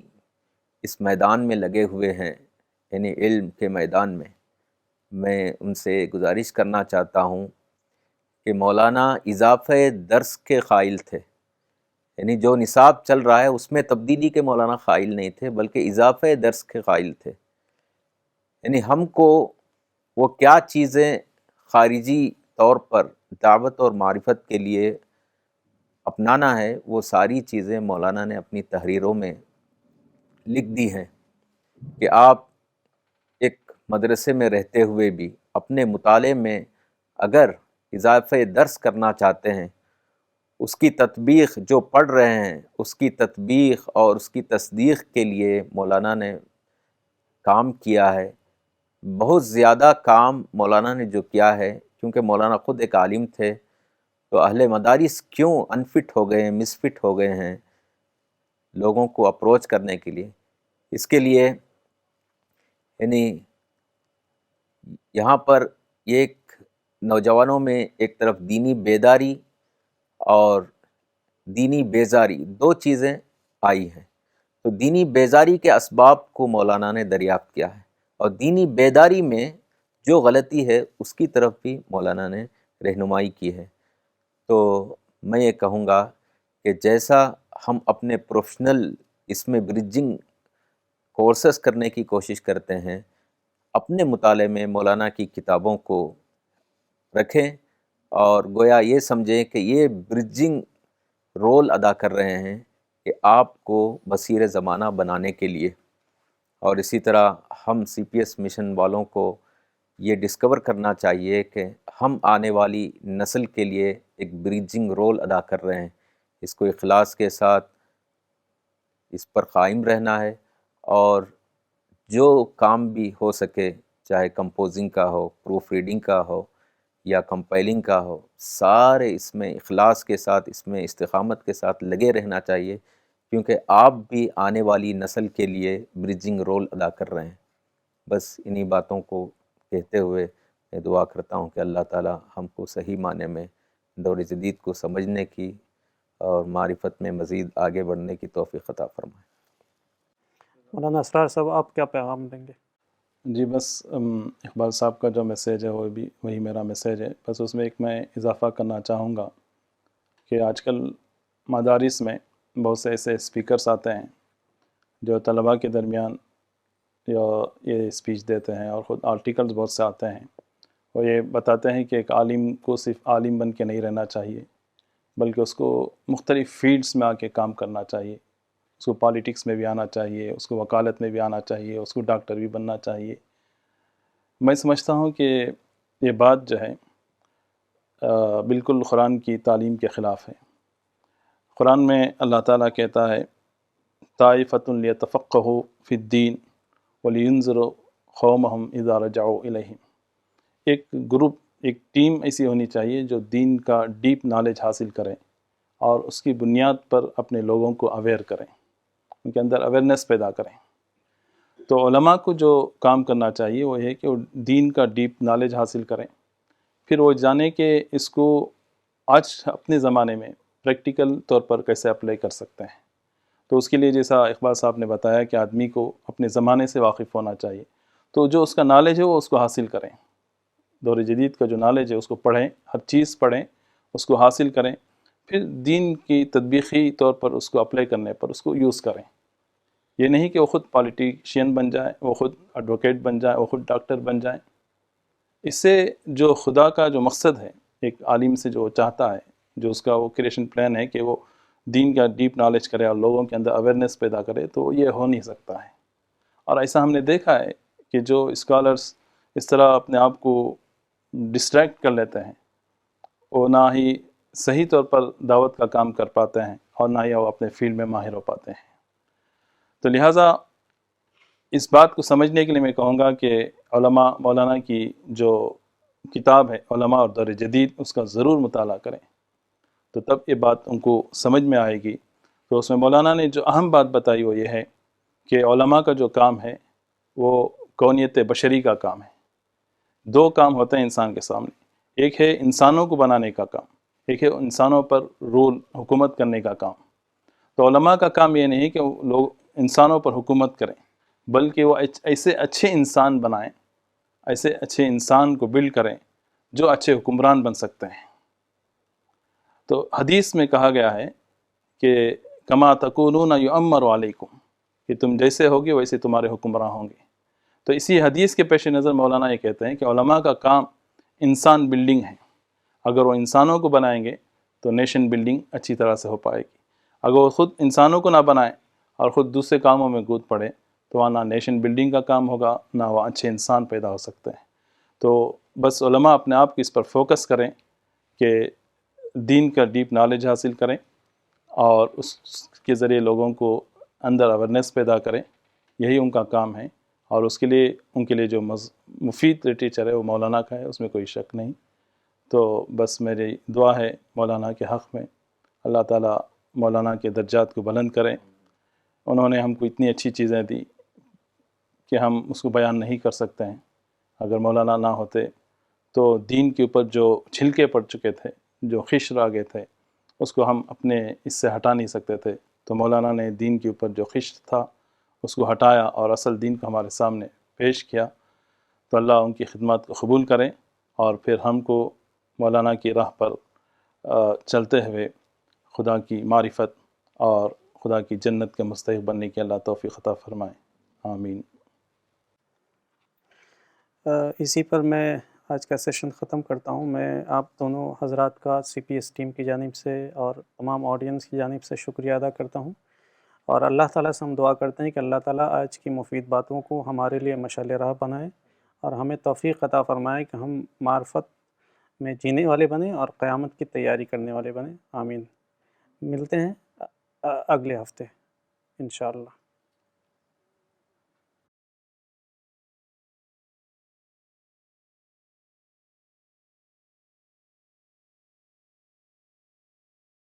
اس میدان میں لگے ہوئے ہیں، یعنی علم کے میدان میں ان سے گزارش کرنا چاہتا ہوں کہ مولانا اضافہ درس کے قائل تھے، یعنی جو نصاب چل رہا ہے اس میں تبدیلی کے مولانا قائل نہیں تھے، بلکہ اضافہ درس کے قائل تھے۔ یعنی ہم کو وہ کیا چیزیں خارجی طور پر دعوت اور معرفت کے لیے اپنانا ہے، وہ ساری چیزیں مولانا نے اپنی تحریروں میں لکھ دی ہیں کہ آپ ایک مدرسے میں رہتے ہوئے بھی اپنے مطالعے میں اگر اضافہ درس کرنا چاہتے ہیں، اس کی تطبیق جو پڑھ رہے ہیں اس کی تطبیق اور اس کی تصدیق کے لیے مولانا نے کام کیا ہے۔ بہت زیادہ کام مولانا نے جو کیا ہے، کیونکہ مولانا خود ایک عالم تھے، تو اہل مدارس کیوں انفٹ ہو گئے ہیں، مس فٹ ہو گئے ہیں لوگوں کو اپروچ کرنے کے لیے، اس کے لیے یعنی یہاں پر ایک نوجوانوں میں ایک طرف دینی بیداری اور دینی بیزاری دو چیزیں آئی ہیں۔ تو دینی بیزاری کے اسباب کو مولانا نے دریافت کیا ہے، اور دینی بیداری میں جو غلطی ہے اس کی طرف بھی مولانا نے رہنمائی کی ہے۔ تو میں یہ کہوں گا کہ جیسا ہم اپنے پروفیشنل اس میں برجنگ کورسز کرنے کی کوشش کرتے ہیں، اپنے مطالعے میں مولانا کی کتابوں کو رکھیں اور گویا یہ سمجھیں کہ یہ برجنگ رول ادا کر رہے ہیں کہ آپ کو بصیر زمانہ بنانے کے لیے۔ اور اسی طرح ہم CPS مشن والوں کو یہ ڈسکور کرنا چاہیے کہ ہم آنے والی نسل کے لیے ایک بریجنگ رول ادا کر رہے ہیں. اس کو اخلاص کے ساتھ اس پر قائم رہنا ہے، اور جو کام بھی ہو سکے، چاہے کمپوزنگ کا ہو، پروف ریڈنگ کا ہو یا کمپائلنگ کا ہو، سارے اس میں اخلاص کے ساتھ، اس میں استقامت کے ساتھ لگے رہنا چاہیے، کیونکہ آپ بھی آنے والی نسل کے لیے بریجنگ رول ادا کر رہے ہیں. بس انہی باتوں کو کہتے ہوئے میں دعا کرتا ہوں کہ اللہ تعالی ہم کو صحیح معنی میں دور جدید کو سمجھنے کی اور معرفت میں مزید آگے بڑھنے کی توفیق عطا فرمائے. مولانا اسرار صاحب، آپ کیا پیغام دیں گے؟ جی بس اقبال صاحب کا جو میسیج ہے وہ بھی وہی میرا میسیج ہے. بس اس میں ایک میں اضافہ کرنا چاہوں گا کہ آج کل مدارس میں بہت سے ایسے اسپیکرز آتے ہیں جو طلباء کے درمیان یہ اسپیچ دیتے ہیں، اور خود آرٹیکلز بہت سے آتے ہیں. وہ یہ بتاتے ہیں کہ ایک عالم کو صرف عالم بن کے نہیں رہنا چاہیے، بلکہ اس کو مختلف فیلڈز میں آ کے کام کرنا چاہیے. اس کو پالیٹکس میں بھی آنا چاہیے، اس کو وکالت میں بھی آنا چاہیے، اس کو ڈاکٹر بھی بننا چاہیے. میں سمجھتا ہوں کہ یہ بات جو ہے بالکل قرآن کی تعلیم کے خلاف ہے. قرآن میں اللہ تعالیٰ کہتا ہے طائفۃ لیتفقہوا فی الدین ولینذروا قومہم اذا رجعوا الیہم. ایک گروپ، ایک ٹیم ایسی ہونی چاہیے جو دین کا ڈیپ نالج حاصل کریں اور اس کی بنیاد پر اپنے لوگوں کو اویئر کریں، ان کے اندر اویئرنیس پیدا کریں. تو علماء کو جو کام کرنا چاہیے وہ ہے کہ وہ دین کا ڈیپ نالج حاصل کریں، پھر وہ جانیں کہ اس کو آج اپنے زمانے میں پریکٹیکل طور پر کیسے اپلائی کر سکتے ہیں. تو اس کے لیے جیسا اقبال صاحب نے بتایا کہ آدمی کو اپنے زمانے سے واقف ہونا چاہیے، تو جو اس کا نالج ہے وہ اس کو حاصل کریں. دور جدید کا جو نالج ہے اس کو پڑھیں، ہر چیز پڑھیں، اس کو حاصل کریں، پھر دین کی تطبیقی طور پر اس کو اپلائی کرنے پر اس کو یوز کریں. یہ نہیں کہ وہ خود پالیٹیشین بن جائیں، وہ خود ایڈوکیٹ بن جائیں، وہ خود ڈاکٹر بن جائیں. اس سے جو خدا کا جو مقصد ہے ایک عالم سے جو چاہتا ہے، جو اس کا وہ کریشن پلان ہے کہ وہ دین کا ڈیپ نالج کرے اور لوگوں کے اندر اویئرنیس پیدا کرے، تو یہ ہو نہیں سکتا ہے. اور ایسا ہم نے دیکھا ہے کہ جو اسکالرس اس طرح اپنے آپ کو ڈسٹریکٹ کر لیتے ہیں، وہ نہ ہی صحیح طور پر دعوت کا کام کر پاتے ہیں اور نہ ہی وہ اپنے فیلڈ میں ماہر ہو پاتے ہیں. تو لہٰذا اس بات کو سمجھنے کے لیے میں کہوں گا کہ علماء مولانا کی جو کتاب ہے علماء اور دور جدید، اس کا ضرور مطالعہ کریں، تو تب یہ بات ان کو سمجھ میں آئے گی. تو اس میں مولانا نے جو اہم بات بتائی وہ یہ ہے کہ علماء کا جو کام ہے وہ کونیت بشری کا کام ہے. دو کام ہوتے ہیں انسان کے سامنے، ایک ہے انسانوں کو بنانے کا کام، ایک ہے انسانوں پر رول حکومت کرنے کا کام. تو علماء کا کام یہ نہیں کہ لوگ انسانوں پر حکومت کریں، بلکہ وہ ایسے اچھے انسان بنائیں، ایسے اچھے انسان کو بلڈ کریں جو اچھے حکمران بن سکتے ہیں. تو حدیث میں کہا گیا ہے کہ کما تکونون یؤمر علیکم، کہ تم جیسے ہوگے ویسے تمہارے حکمراں ہوں گے. تو اسی حدیث کے پیش نظر مولانا یہ کہتے ہیں کہ علماء کا کام انسان بلڈنگ ہے. اگر وہ انسانوں کو بنائیں گے تو نیشن بلڈنگ اچھی طرح سے ہو پائے گی. اگر وہ خود انسانوں کو نہ بنائیں اور خود دوسرے کاموں میں کود پڑے تو وہاں نہ نیشن بلڈنگ کا کام ہوگا، نہ وہ اچھے انسان پیدا ہو سکتے ہیں. تو بس علماء اپنے آپ کو اس پر فوکس کریں کہ دین کا ڈیپ نالج حاصل کریں اور اس کے ذریعے لوگوں کو اندر اویئرنیس پیدا کریں. یہی ان کا کام ہے، اور اس کے لیے ان کے لیے جو مفید لٹریچر ہے وہ مولانا کا ہے، اس میں کوئی شک نہیں. تو بس میری دعا ہے مولانا کے حق میں، اللہ تعالیٰ مولانا کے درجات کو بلند کریں. انہوں نے ہم کو اتنی اچھی چیزیں دی کہ ہم اس کو بیان نہیں کر سکتے ہیں. اگر مولانا نہ ہوتے تو دین کے اوپر جو چھلکے پڑ چکے تھے، جو خشر آ گئے تھے، اس کو ہم اپنے اس سے ہٹا نہیں سکتے تھے. تو مولانا نے دین کے اوپر جو خشر تھا اس کو ہٹایا اور اصل دین کو ہمارے سامنے پیش کیا. تو اللہ ان کی خدمات کو قبول کریں، اور پھر ہم کو مولانا کی راہ پر چلتے ہوئے خدا کی معرفت اور خدا کی جنت کے مستحق بننے کی اللہ توفیق عطا فرمائے. آمین. اسی پر میں آج کا سیشن ختم کرتا ہوں. میں آپ دونوں حضرات کا سی پی ایس ٹیم کی جانب سے اور تمام آڈینس کی جانب سے شکریہ ادا کرتا ہوں، اور اللہ تعالیٰ سے ہم دعا کرتے ہیں کہ اللہ تعالیٰ آج کی مفید باتوں کو ہمارے لیے مشعل راہ بنائے اور ہمیں توفیق عطا فرمائے کہ ہم معرفت میں جینے والے بنیں اور قیامت کی تیاری کرنے والے بنیں. آمین. ملتے ہیں اگلے ہفتے انشاءاللہ.